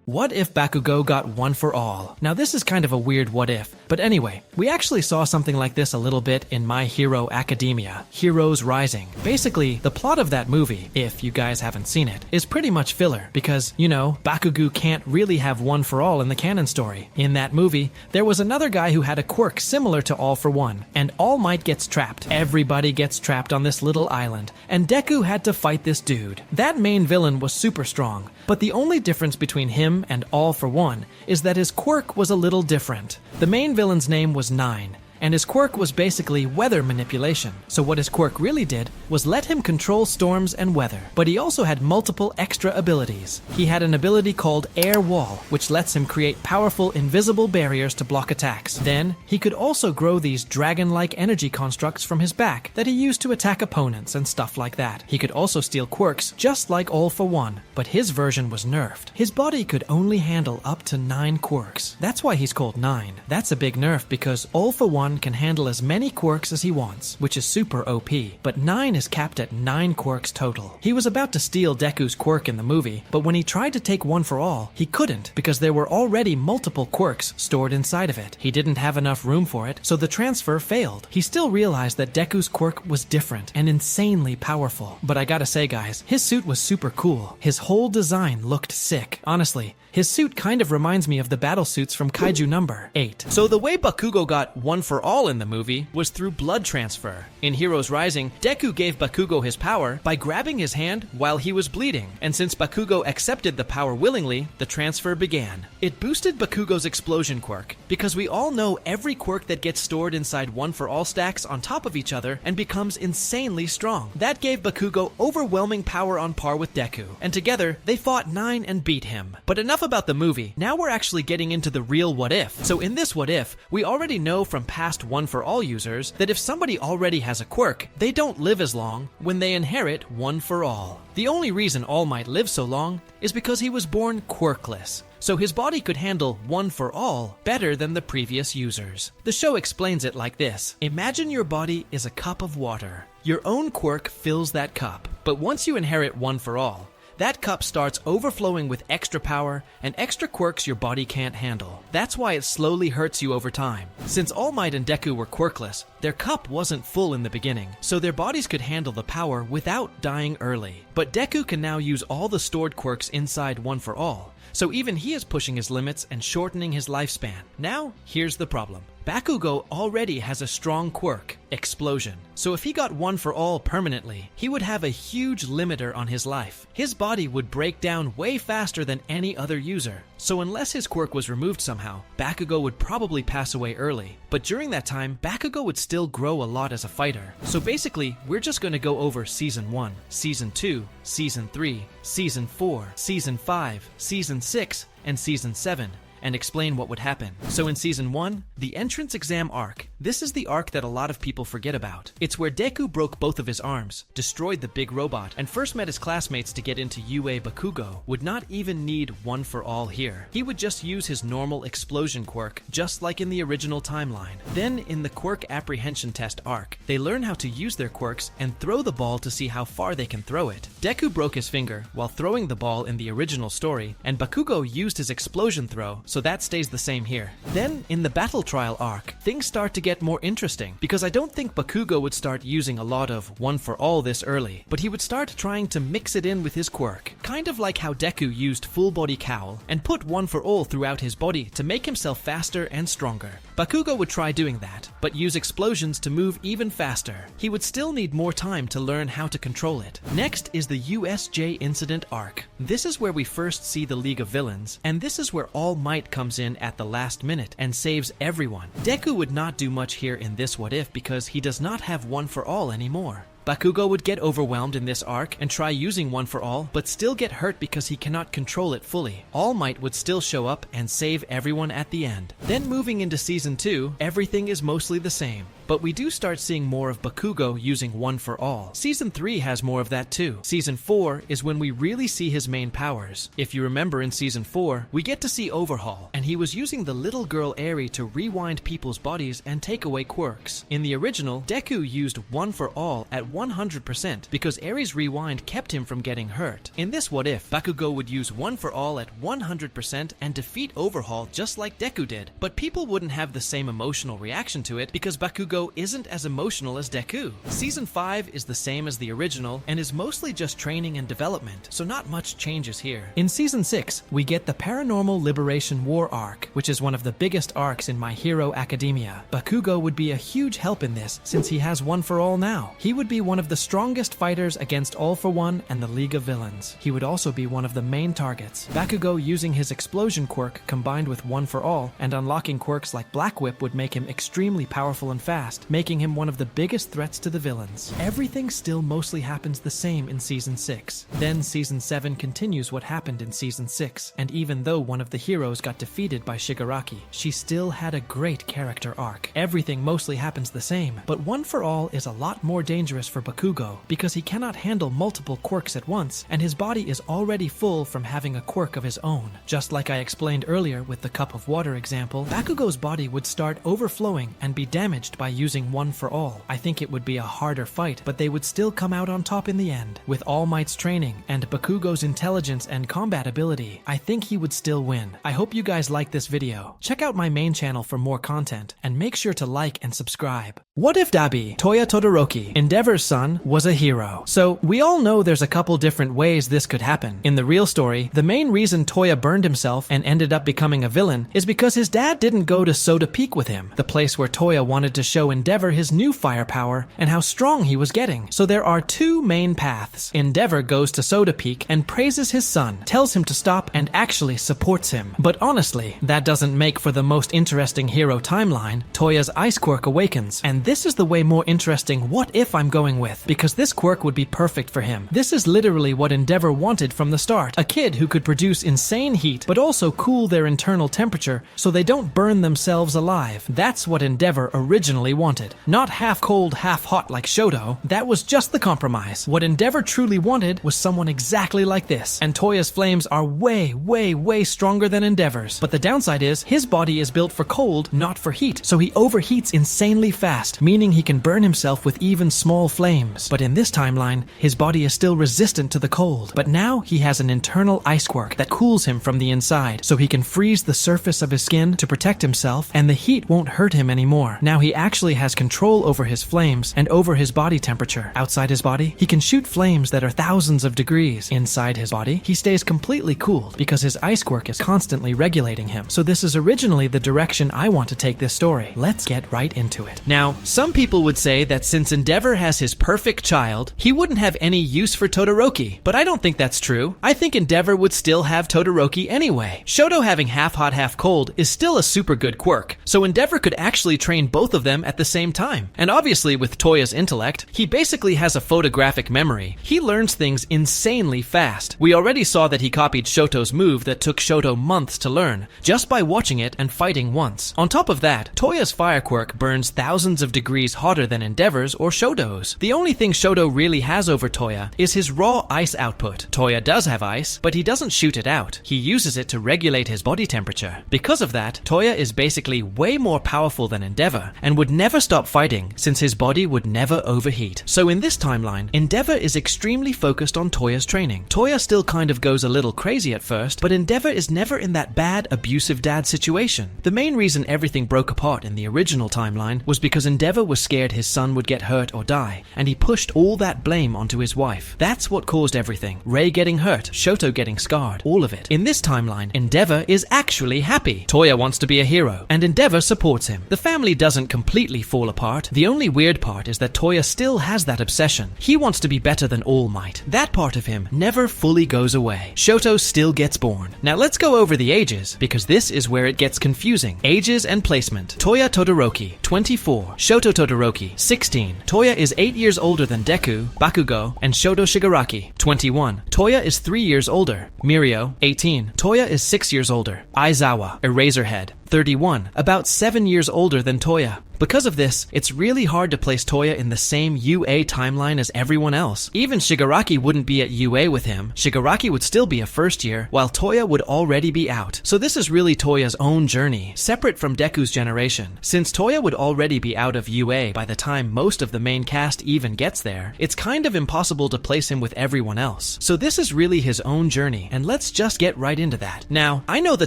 What if Bakugo got One for All? Now this is kind of a weird what if, but anyway, we actually saw something like this a little bit in My Hero Academia, Heroes Rising. Basically, the plot of that movie, if you guys haven't seen it, is pretty much filler because, you know, Bakugo can't really have One for All in the canon story. In that movie, there was another guy who had a quirk similar to All for One, and All Might gets trapped. Everybody gets trapped on this little island, and Deku had to fight this dude. That main villain was super strong, but the only difference between him and All for One is that his quirk was a little different. The main villain's name was Nine, and his quirk was basically weather manipulation. So what his quirk really did was let him control storms and weather. But he also had multiple extra abilities. He had an ability called Air Wall, which lets him create powerful invisible barriers to block attacks. Then, he could also grow these dragon-like energy constructs from his back that he used to attack opponents and stuff like that. He could also steal quirks just like All for One, but his version was nerfed. His body could only handle up to 9 quirks. That's why he's called 9. That's a big nerf because All for One can handle as many quirks as he wants, which is super OP, but 9 is capped at 9 quirks total. He was about to steal Deku's quirk in the movie, but when he tried to take One for All, he couldn't because there were already multiple quirks stored inside of it. He didn't have enough room for it, so the transfer failed. He still realized that Deku's quirk was different and insanely powerful, but I gotta say guys, his suit was super cool. His whole design looked sick. Honestly, his suit kind of reminds me of the battle suits from Kaiju number 8. So the way Bakugo got One for All in the movie was through blood transfer. In Heroes Rising, Deku gave Bakugo his power by grabbing his hand while he was bleeding, and since Bakugo accepted the power willingly, the transfer began. It boosted Bakugo's explosion quirk, because we all know every quirk that gets stored inside One for All stacks on top of each other and becomes insanely strong. That gave Bakugo overwhelming power on par with Deku, and together they fought 9 and beat him. But enough about the movie, now we're actually getting into the real what if. So in this what if, we already know from past One for All users that if somebody already has a quirk, they don't live as long when they inherit One for All. The only reason All Might live so long is because he was born quirkless, so his body could handle One for All better than the previous users. The show explains it like this. Imagine your body is a cup of water. Your own quirk fills that cup, but once you inherit One for All, that cup starts overflowing with extra power and extra quirks your body can't handle. That's why it slowly hurts you over time. Since All Might and Deku were quirkless, their cup wasn't full in the beginning, so their bodies could handle the power without dying early. But Deku can now use all the stored quirks inside One for All, so even he is pushing his limits and shortening his lifespan. Now, here's the problem. Bakugo already has a strong quirk, Explosion. So if he got one for all permanently, he would have a huge limiter on his life. His body would break down way faster than any other user. So unless his quirk was removed somehow, Bakugo would probably pass away early. But during that time, Bakugo would still grow a lot as a fighter. So basically, we're just going to go over Season 1, Season 2, Season 3, Season 4, Season 5, Season 6, and Season 7. And explain what would happen. So in Season 1, the entrance exam arc. This is the arc that a lot of people forget about. It's where Deku broke both of his arms, destroyed the big robot, and first met his classmates to get into UA Bakugo. Would not even need one for all here. He would just use his normal explosion quirk, just like in the original timeline. Then in the quirk apprehension test arc, they learn how to use their quirks and throw the ball to see how far they can throw it. Deku broke his finger while throwing the ball in the original story, and Bakugo used his explosion throw, so that stays the same here. Then, in the Battle Trial arc, things start to get more interesting, because I don't think Bakugo would start using a lot of one for all this early, but he would start trying to mix it in with his quirk, kind of like how Deku used full body cowl and put one for all throughout his body to make himself faster and stronger. Bakugo would try doing that, but use explosions to move even faster. He would still need more time to learn how to control it. Next is the USJ Incident arc. This is where we first see the League of Villains, and this is where All Might comes in at the last minute and saves everyone. Deku would not do much here in this what if because he does not have one for all anymore. Bakugo would get overwhelmed in this arc and try using one for all, but still get hurt because he cannot control it fully. All Might would still show up and save everyone at the end. Then moving into Season 2, everything is mostly the same. But we do start seeing more of Bakugo using one for all. Season 3 has more of that too. Season 4 is when we really see his main powers. If you remember in Season 4, we get to see Overhaul, and he was using the little girl Eri to rewind people's bodies and take away quirks. In the original, Deku used one for all at 100% because Eri's rewind kept him from getting hurt. In this what if, Bakugo would use one for all at 100% and defeat Overhaul just like Deku did, but people wouldn't have the same emotional reaction to it because Bakugo isn't as emotional as Deku. Season 5 is the same as the original and is mostly just training and development, so not much changes here. In Season 6, we get the Paranormal War Arc, which is one of the biggest arcs in My Hero Academia. Bakugo would be a huge help in this since he has one for all now. He would be one of the strongest fighters against All for One and the League of Villains. He would also be one of the main targets. Bakugo using his explosion quirk combined with one for all and unlocking quirks like Black Whip would make him extremely powerful and fast, making him one of the biggest threats to the villains. Everything still mostly happens the same in Season 6. Then Season 7 continues what happened in Season 6, and even though one of the heroes got defeated by Shigaraki, she still had a great character arc. Everything mostly happens the same, but one for all is a lot more dangerous for Bakugo because he cannot handle multiple quirks at once, and his body is already full from having a quirk of his own. Just like I explained earlier with the cup of water example, Bakugo's body would start overflowing and be damaged by using one for all. I think it would be a harder fight, but they would still come out on top in the end. With All Might's training and Bakugo's intelligence and combat ability, I think he would still win. I hope you guys like this video. Check out my main channel for more content, and make sure to like and subscribe. What if Dabi, Toya Todoroki, Endeavor's son, was a hero? So, we all know there's a couple different ways this could happen. In the real story, the main reason Toya burned himself and ended up becoming a villain is because his dad didn't go to Soda Peak with him, the place where Toya wanted to show Endeavor his new firepower and how strong he was getting. So there are two main paths. Endeavor goes to Soda Peak and praises his son, tells him to stop, and actually supports him. But honestly, that doesn't make for the most interesting hero timeline. Toya's ice quirk awakens, and this is the way more interesting what if I'm going with, because this quirk would be perfect for him. This is literally what Endeavor wanted from the start. A kid who could produce insane heat, but also cool their internal temperature so they don't burn themselves alive. That's what Endeavor originally wanted. Not half cold, half hot like Shoto. That was just the compromise. What Endeavor truly wanted was someone exactly like this, and Toya's flames are way, way, way stronger than Endeavor's. But the downside is, his body is built for cold, not for heat, so he overheats insanely fast, meaning he can burn himself with even small flames. But in this timeline, his body is still resistant to the cold, but now he has an internal ice quirk that cools him from the inside, so he can freeze the surface of his skin to protect himself, and the heat won't hurt him anymore. Now he actually actually has control over his flames and over his body temperature. Outside his body, he can shoot flames that are thousands of degrees. Inside his body, he stays completely cooled because his ice quirk is constantly regulating him. So this is originally the direction I want to take this story. Let's get right into it. Now, some people would say that since Endeavor has his perfect child, he wouldn't have any use for Todoroki, but I don't think that's true. I think Endeavor would still have Todoroki anyway. Shoto having half hot, half cold is still a super good quirk, so Endeavor could actually train both of them at the same time. And obviously with Toya's intellect, he basically has a photographic memory. He learns things insanely fast. We already saw that he copied Shoto's move that took Shoto months to learn, just by watching it and fighting once. On top of that, Toya's fire quirk burns thousands of degrees hotter than Endeavor's or Shoto's. The only thing Shoto really has over Toya is his raw ice output. Toya does have ice, but he doesn't shoot it out. He uses it to regulate his body temperature. Because of that, Toya is basically way more powerful than Endeavor and would never stop fighting since his body would never overheat. So in this timeline, Endeavor is extremely focused on Toya's training. Toya still kind of goes a little crazy at first, but Endeavor is never in that bad, abusive dad situation. The main reason everything broke apart in the original timeline was because Endeavor was scared his son would get hurt or die, and he pushed all that blame onto his wife. That's what caused everything. Rei getting hurt, Shoto getting scarred, all of it. In this timeline, Endeavor is actually happy. Toya wants to be a hero, and Endeavor supports him. The family doesn't completely fall apart. The only weird part is that Toya still has that obsession. He wants to be better than All Might. That part of him never fully goes away. Shoto still gets born. Now let's go over the ages, because this is where it gets confusing. Ages and placement. Toya Todoroki, 24. Shoto Todoroki, 16. Toya is 8 years older than Deku, Bakugo, and Shoto Shigaraki, 21. Toya is 3 years older. Mirio, 18. Toya is 6 years older. Aizawa, Eraserhead, 31, about 7 years older than Toya. Because of this, it's really hard to place Toya in the same UA timeline as everyone else. Even Shigaraki wouldn't be at UA with him. Shigaraki would still be a first year, while Toya would already be out. So this is really Toya's own journey, separate from Deku's generation. Since Toya would already be out of UA by the time most of the main cast even gets there, it's kind of impossible to place him with everyone else. So this is really his own journey, and let's just get right into that. Now, I know the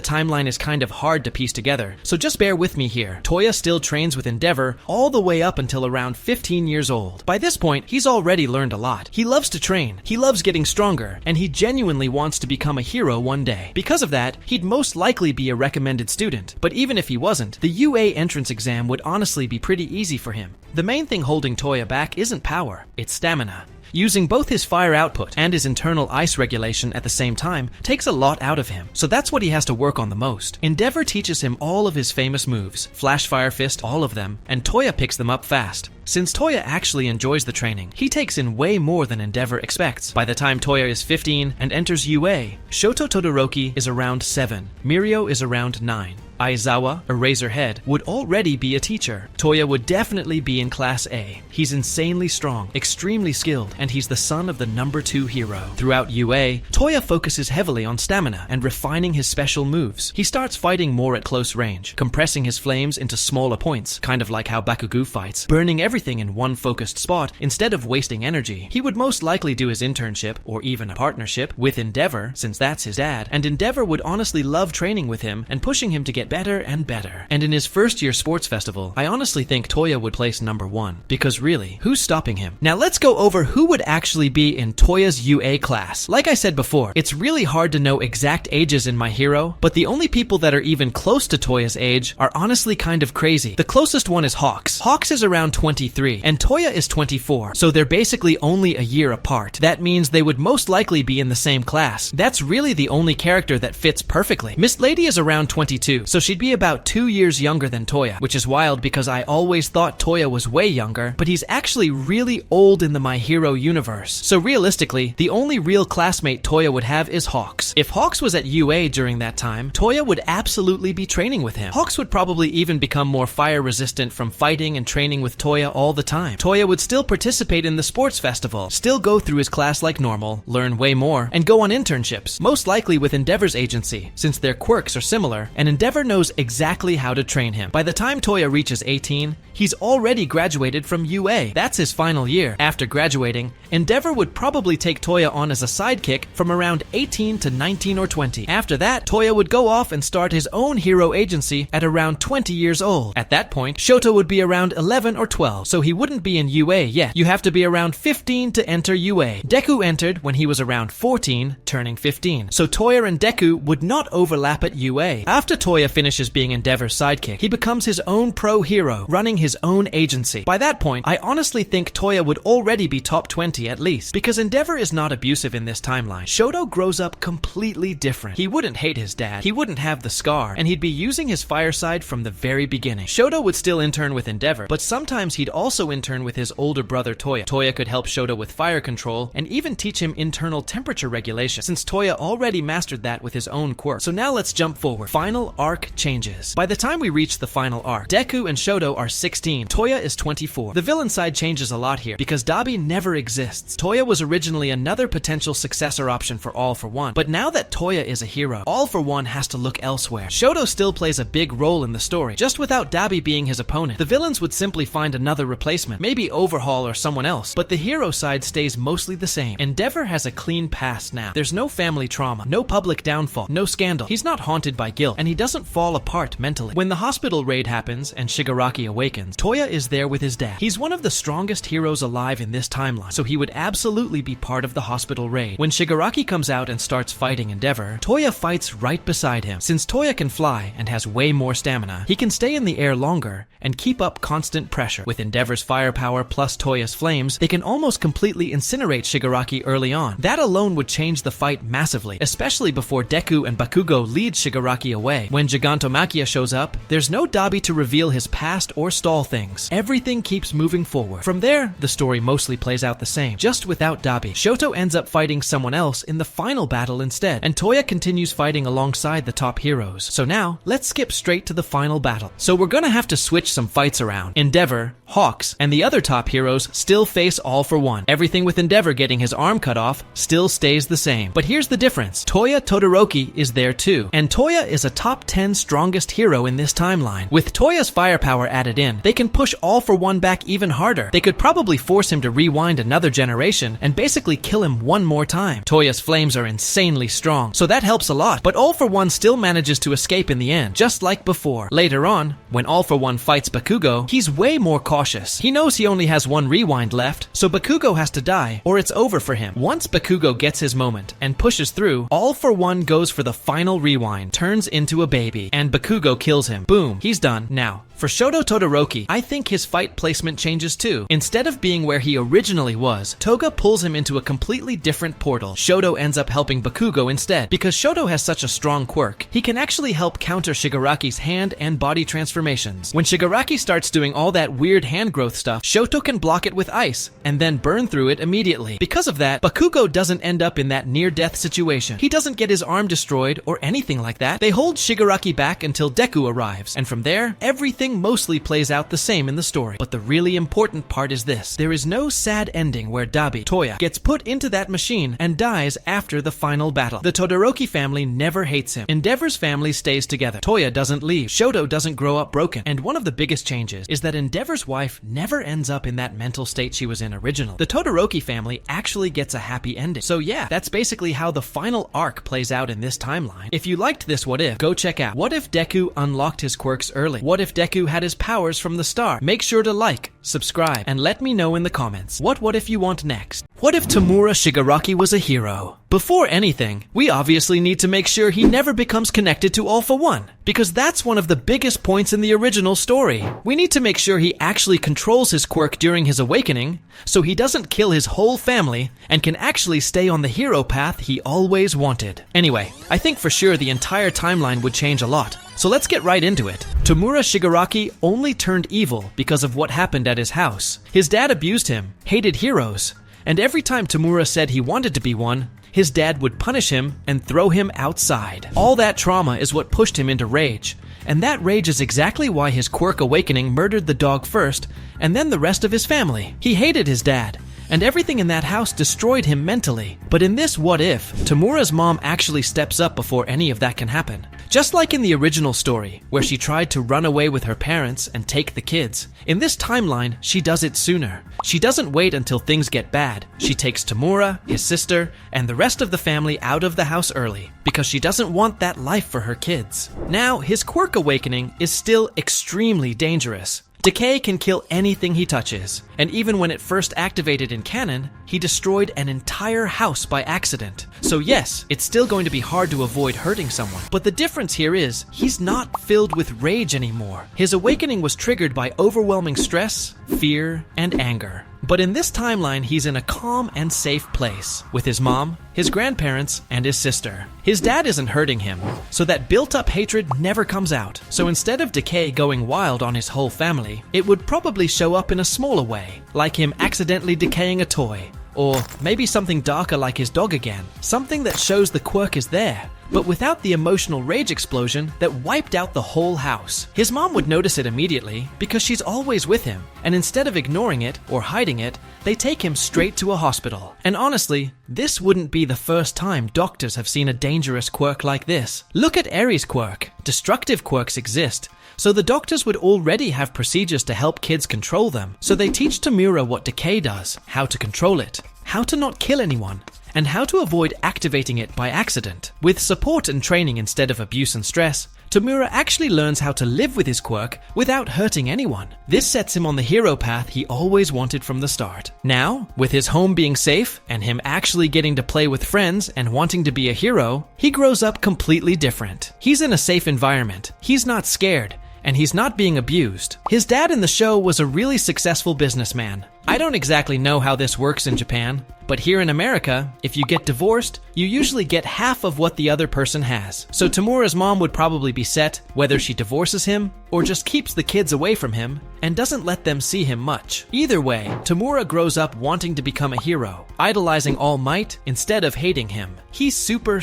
timeline is kind of hard to piece together, so just bear with me here. Toya still trains with Endeavor all the way up until around 15 years old. By this point, he's already learned a lot. He loves to train, he loves getting stronger, and he genuinely wants to become a hero one day. Because of that, he'd most likely be a recommended student. But even if he wasn't, the UA entrance exam would honestly be pretty easy for him. The main thing holding Toya back isn't power, it's stamina. Using both his fire output and his internal ice regulation at the same time takes a lot out of him, so that's what he has to work on the most. Endeavor teaches him all of his famous moves, Flash Fire Fist, all of them, and Toya picks them up fast. Since Toya actually enjoys the training, he takes in way more than Endeavor expects. By the time Toya is 15 and enters UA, Shoto Todoroki is around 7, Mirio is around 9. Aizawa, Eraserhead, would already be a teacher. Toya would definitely be in Class A. He's insanely strong, extremely skilled, and he's the son of the number 2 hero. Throughout UA, Toya focuses heavily on stamina and refining his special moves. He starts fighting more at close range, compressing his flames into smaller points, kind of like how Bakugo fights, burning everything in one focused spot instead of wasting energy. He would most likely do his internship, or even a partnership, with Endeavor, since that's his dad, and Endeavor would honestly love training with him and pushing him to get better and better. And in his first year sports festival, I honestly think Toya would place number 1, because really, who's stopping him? Now let's go over who would actually be in Toya's UA class. Like I said before, it's really hard to know exact ages in My Hero, but the only people that are even close to Toya's age are honestly kind of crazy. The closest one is Hawks. Hawks is around 23, and Toya is 24, so they're basically only a year apart. That means they would most likely be in the same class. That's really the only character that fits perfectly. Miss Lady is around 22, so she'd be about 2 years younger than Toya, which is wild because I always thought Toya was way younger, but he's actually really old in the My Hero universe. So realistically, the only real classmate Toya would have is Hawks. If Hawks was at UA during that time, Toya would absolutely be training with him. Hawks would probably even become more fire resistant from fighting and training with Toya all the time. Toya would still participate in the sports festival, still go through his class like normal, learn way more, and go on internships, most likely with Endeavor's agency, since their quirks are similar, and Endeavor knows exactly how to train him. By the time Toya reaches 18, he's already graduated from UA. That's his final year. After graduating, Endeavor would probably take Toya on as a sidekick from around 18 to 19 or 20. After that, Toya would go off and start his own hero agency at around 20 years old. At that point, Shoto would be around 11 or 12, so he wouldn't be in UA yet. You have to be around 15 to enter UA. Deku entered when he was around 14, turning 15. So Toya and Deku would not overlap at UA. After Toya finishes being Endeavor's sidekick, he becomes his own pro hero, running his own agency. By that point, I honestly think Toya would already be top 20 at least, because Endeavor is not abusive in this timeline. Shoto grows up completely different. He wouldn't hate his dad, he wouldn't have the scar, and he'd be using his fire side from the very beginning. Shoto would still intern with Endeavor, but sometimes he'd also intern with his older brother Toya. Toya could help Shoto with fire control, and even teach him internal temperature regulation, since Toya already mastered that with his own quirk. So now let's jump forward. Final arc changes. By the time we reach the final arc, Deku and Shoto are 16, Toya is 24. The villain side changes a lot here, because Dabi never exists. Toya was originally another potential successor option for All for One, but now that Toya is a hero, All for One has to look elsewhere. Shoto still plays a big role in the story, just without Dabi being his opponent. The villains would simply find another replacement, maybe Overhaul or someone else, but the hero side stays mostly the same. Endeavor has a clean past now. There's no family trauma, no public downfall, no scandal. He's not haunted by guilt, and he doesn't fall apart mentally. When the hospital raid happens and Shigaraki awakens, Toya is there with his dad. He's one of the strongest heroes alive in this timeline, so he would absolutely be part of the hospital raid. When Shigaraki comes out and starts fighting Endeavor, Toya fights right beside him. Since Toya can fly and has way more stamina, he can stay in the air longer and keep up constant pressure. With Endeavor's firepower plus Toya's flames, they can almost completely incinerate Shigaraki early on. That alone would change the fight massively, especially before Deku and Bakugo lead Shigaraki away. When Gigantomachia shows up, there's no Dabi to reveal his past or stall things. Everything keeps moving forward. From there, the story mostly plays out the same, just without Dabi. Shoto ends up fighting someone else in the final battle instead, and Toya continues fighting alongside the top heroes. So now, let's skip straight to the final battle. So we're gonna have to switch some fights around. Endeavor, Hawks, and the other top heroes still face All for One. Everything with Endeavor getting his arm cut off still stays the same. But here's the difference. Toya Todoroki is there too, and Toya is a top 10 strongest hero in this timeline. With Toya's firepower added in, they can push All for One back even harder. They could probably force him to rewind another generation and basically kill him one more time. Toya's flames are insanely strong, so that helps a lot, but All for One still manages to escape in the end, just like before. Later on, when All for One fights Bakugo, he's way more cautious. He knows he only has one rewind left, so Bakugo has to die, or it's over for him. Once Bakugo gets his moment and pushes through, All for One goes for the final rewind, turns into a baby, and Bakugo kills him. Boom, he's done. Now, for Shoto Todoroki, I think his fight placement changes too. Instead of being where he originally was, Toga pulls him into a completely different portal. Shoto ends up helping Bakugo instead. Because Shoto has such a strong quirk, he can actually help counter Shigaraki's hand and body transformations. When Shigaraki starts doing all that weird hand growth stuff, Shoto can block it with ice, and then burn through it immediately. Because of that, Bakugo doesn't end up in that near-death situation. He doesn't get his arm destroyed or anything like that. They hold Shigaraki back until Deku arrives, and from there, everything mostly plays out the same in the story. But the really important part is this. There is no sad ending where Dabi, Toya, gets put into that machine and dies after the final battle. The Todoroki family never hates him. Endeavor's family stays together. Toya doesn't leave. Shoto doesn't grow up broken. And one of the biggest changes is that Endeavor's wife never ends up in that mental state she was in originally. The Todoroki family actually gets a happy ending. So yeah, that's basically how the final arc plays out in this timeline. If you liked this What If, go check out What If Deku unlocked his quirks early? What if Deku had his powers from the start? Make sure to like, subscribe, and let me know in the comments. What if you want next? What if Tamura Shigaraki was a hero? Before anything, we obviously need to make sure he never becomes connected to All for One, because that's one of the biggest points in the original story. We need to make sure he actually controls his quirk during his awakening, so he doesn't kill his whole family and can actually stay on the hero path he always wanted. Anyway, I think for sure the entire timeline would change a lot. So let's get right into it. Tamura Shigaraki only turned evil because of what happened at his house. His dad abused him, hated heroes, and every time Tamura said he wanted to be one, his dad would punish him and throw him outside. All that trauma is what pushed him into rage, and that rage is exactly why his quirk awakening murdered the dog first, and then the rest of his family. He hated his dad, and everything in that house destroyed him mentally. But in this What If, Tamura's mom actually steps up before any of that can happen. Just like in the original story, where she tried to run away with her parents and take the kids, in this timeline, she does it sooner. She doesn't wait until things get bad. She takes Tamura, his sister, and the rest of the family out of the house early, because she doesn't want that life for her kids. Now, his quirk awakening is still extremely dangerous. Decay can kill anything he touches, and even when it first activated in canon, he destroyed an entire house by accident. So yes, it's still going to be hard to avoid hurting someone, but the difference here is, he's not filled with rage anymore. His awakening was triggered by overwhelming stress, fear, and anger. But in this timeline, he's in a calm and safe place, with his mom, his grandparents, and his sister. His dad isn't hurting him, so that built-up hatred never comes out. So instead of Decay going wild on his whole family, it would probably show up in a smaller way, like him accidentally decaying a toy, or maybe something darker like his dog again, something that shows the quirk is there, but without the emotional rage explosion that wiped out the whole house. His mom would notice it immediately because she's always with him, and instead of ignoring it or hiding it, they take him straight to a hospital. And honestly, this wouldn't be the first time doctors have seen a dangerous quirk like this. Look at Eri's quirk. Destructive quirks exist, so the doctors would already have procedures to help kids control them. So they teach Tamura what Decay does, how to control it, how to not kill anyone, and how to avoid activating it by accident. With support and training instead of abuse and stress, Tamura actually learns how to live with his quirk without hurting anyone. This sets him on the hero path he always wanted from the start. Now, with his home being safe, and him actually getting to play with friends and wanting to be a hero, he grows up completely different. He's in a safe environment, he's not scared, and he's not being abused. His dad in the show was a really successful businessman. I don't exactly know how this works in Japan, but here in America, if you get divorced, you usually get half of what the other person has. So Tamura's mom would probably be set whether she divorces him or just keeps the kids away from him and doesn't let them see him much. Either way, Tamura grows up wanting to become a hero, idolizing All Might instead of hating him. He super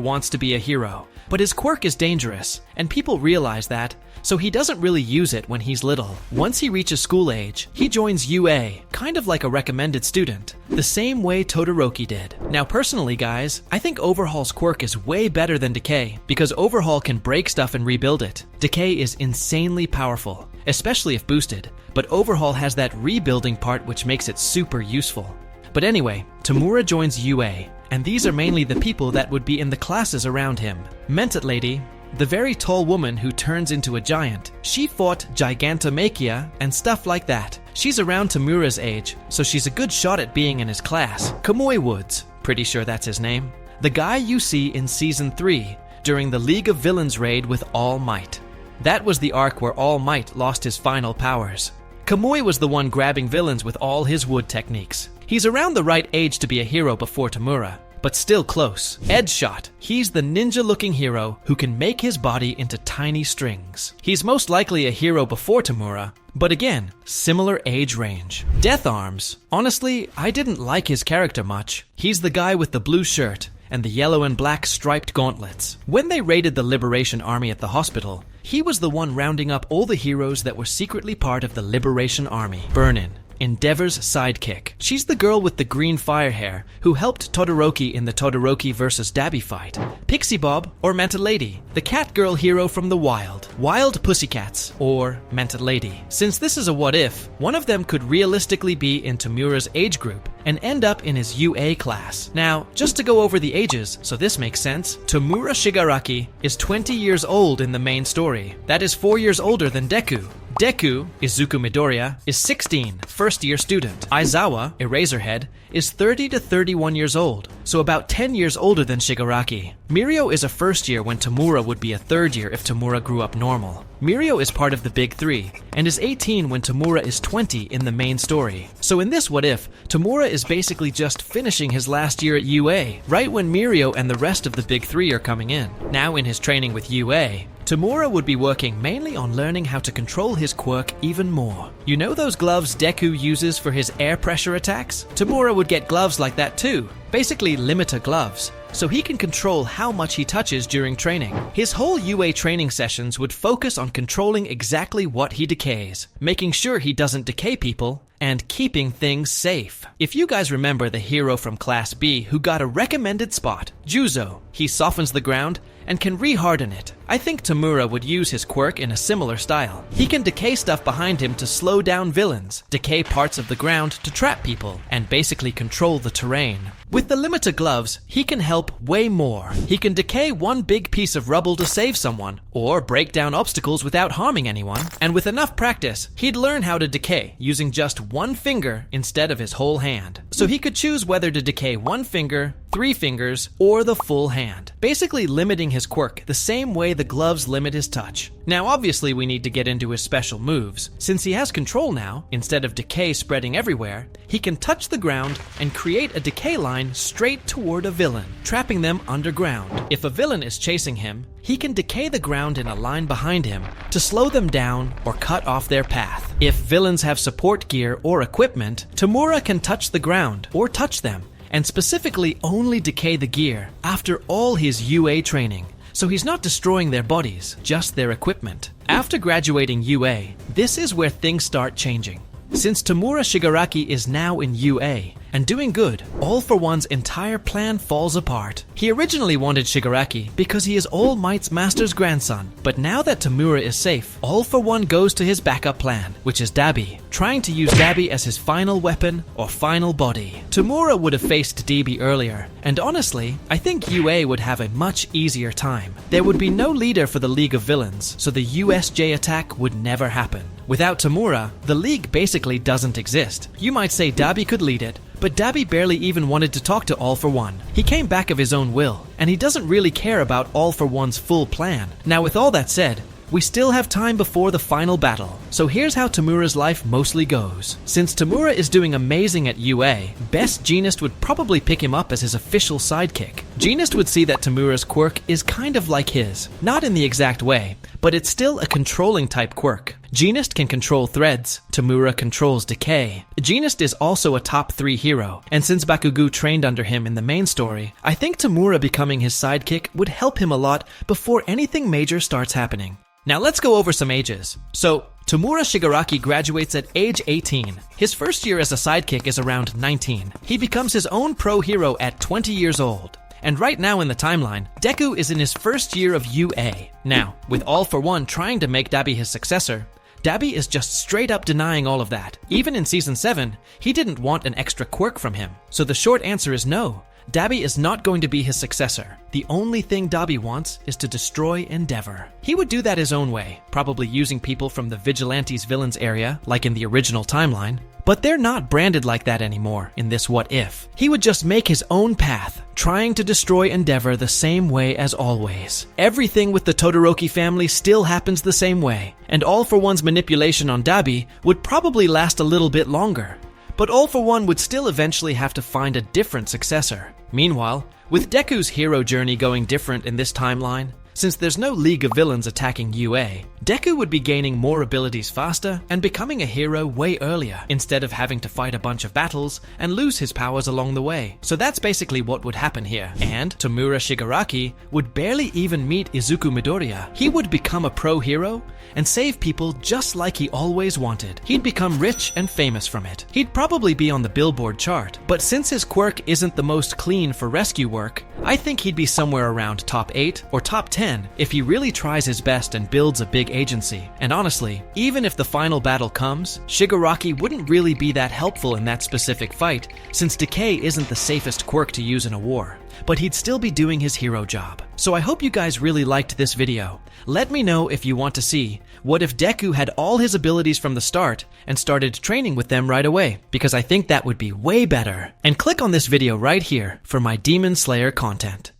wants to be a hero, but his quirk is dangerous, and people realize that, so he doesn't really use it when he's little. Once he reaches school age, he joins UA, kind of like a recommended student, the same way Todoroki did. Now personally guys, I think Overhaul's quirk is way better than Decay, because Overhaul can break stuff and rebuild it. Decay is insanely powerful, especially if boosted, but Overhaul has that rebuilding part which makes it super useful. But anyway, Tamura joins UA, and these are mainly the people that would be in the classes around him. Mentat Lady, the very tall woman who turns into a giant. She fought Gigantomachia and stuff like that. She's around Tamura's age, so she's a good shot at being in his class. Kamui Woods, pretty sure that's his name. The guy you see in Season 3, during the League of Villains raid with All Might. That was the arc where All Might lost his final powers. Kamui was the one grabbing villains with all his wood techniques. He's around the right age to be a hero before Tamura, but still close. Edgeshot. He's the ninja-looking hero who can make his body into tiny strings. He's most likely a hero before Tamura, but again, similar age range. Death Arms. Honestly, I didn't like his character much. He's the guy with the blue shirt and the yellow and black striped gauntlets. When they raided the Liberation Army at the hospital, he was the one rounding up all the heroes that were secretly part of the Liberation Army. Burnin, Endeavor's sidekick. She's the girl with the green fire hair who helped Todoroki in the Todoroki vs. Dabi fight. Pixie Bob, or Mentat Lady, the cat girl hero from the wild. Wild Pussycats, or Mentat Lady. Since this is a what if, one of them could realistically be in Tamura's age group and end up in his UA class. Now, just to go over the ages, so this makes sense, Tamura Shigaraki is 20 years old in the main story. That is 4 years older than Deku. Deku, Izuku Midoriya, is 16, first-year student. Aizawa, Eraserhead, is 30 to 31 years old, so about 10 years older than Shigaraki. Mirio is a first year when Tamura would be a third year if Tamura grew up normal. Mirio is part of the Big Three, and is 18 when Tamura is 20 in the main story. So in this what if, Tamura is basically just finishing his last year at UA, right when Mirio and the rest of the Big Three are coming in. Now in his training with UA, Tamura would be working mainly on learning how to control his quirk even more. You know those gloves Deku uses for his air pressure attacks? Tamura would get gloves like that too, basically limiter gloves, so he can control how much he touches during training. His whole UA training sessions would focus on controlling exactly what he decays, making sure he doesn't decay people, and keeping things safe. If you guys remember the hero from Class B who got a recommended spot, Juzo, he softens the ground and can re-harden it. I think Tamura would use his quirk in a similar style. He can decay stuff behind him to slow down villains, decay parts of the ground to trap people, and basically control the terrain. With the limiter gloves, he can help way more. He can decay one big piece of rubble to save someone, or break down obstacles without harming anyone. And with enough practice, he'd learn how to decay using just one finger instead of his whole hand. So he could choose whether to decay one finger, 3 fingers, or the full hand, basically limiting his quirk the same way the gloves limit his touch. Now obviously we need to get into his special moves. Since he has control now, instead of decay spreading everywhere, he can touch the ground and create a decay line straight toward a villain, trapping them underground. If a villain is chasing him, he can decay the ground in a line behind him to slow them down or cut off their path. If villains have support gear or equipment, Tamura can touch the ground or touch them, and specifically only decay the gear after all his UA training. So he's not destroying their bodies, just their equipment. After graduating UA, this is where things start changing. Since Tamura Shigaraki is now in UA and doing good, All For One's entire plan falls apart. He originally wanted Shigaraki because he is All Might's master's grandson, but now that Tamura is safe, All For One goes to his backup plan, which is Dabi, trying to use Dabi as his final weapon or final body. Tamura would have faced Dabi earlier, and honestly, I think UA would have a much easier time. There would be no leader for the League of Villains, so the USJ attack would never happen. Without Tamura, the League basically doesn't exist. You might say Dabi could lead it, but Dabi barely even wanted to talk to All For One. He came back of his own will, and he doesn't really care about All For One's full plan. Now with all that said, we still have time before the final battle. So here's how Tamura's life mostly goes. Since Tamura is doing amazing at UA, Best Jeanist would probably pick him up as his official sidekick. Jeanist would see that Tamura's quirk is kind of like his. Not in the exact way, but it's still a controlling type quirk. Jeanist can control threads, Tamura controls decay. Jeanist is also a top 3 hero, and since Bakugo trained under him in the main story, I think Tamura becoming his sidekick would help him a lot before anything major starts happening. Now let's go over some ages. So, Tamura Shigaraki graduates at age 18. His first year as a sidekick is around 19. He becomes his own pro hero at 20 years old. And right now in the timeline, Deku is in his first year of UA. Now, with All For One trying to make Dabi his successor, Dabi is just straight up denying all of that. Even in Season 7, he didn't want an extra quirk from him. So the short answer is no. Dabi is not going to be his successor. The only thing Dabi wants is to destroy Endeavor. He would do that his own way, probably using people from the Vigilantes villains area, like in the original timeline. But they're not branded like that anymore in this What If. He would just make his own path, trying to destroy Endeavor the same way as always. Everything with the Todoroki family still happens the same way, and All For One's manipulation on Dabi would probably last a little bit longer. But All For One would still eventually have to find a different successor. Meanwhile, with Deku's hero journey going different in this timeline, since there's no League of Villains attacking UA, Deku would be gaining more abilities faster and becoming a hero way earlier, instead of having to fight a bunch of battles and lose his powers along the way. So that's basically what would happen here. And Tamura Shigaraki would barely even meet Izuku Midoriya. He would become a pro hero and save people just like he always wanted. He'd become rich and famous from it. He'd probably be on the Billboard chart, but since his quirk isn't the most clean for rescue work, I think he'd be somewhere around top 8 or top 10 if he really tries his best and builds a big agency. And honestly, even if the final battle comes, Shigaraki wouldn't really be that helpful in that specific fight, since decay isn't the safest quirk to use in a war. But he'd still be doing his hero job. So I hope you guys really liked this video. Let me know if you want to see what if Deku had all his abilities from the start and started training with them right away, because I think that would be way better. And click on this video right here for my Demon Slayer content.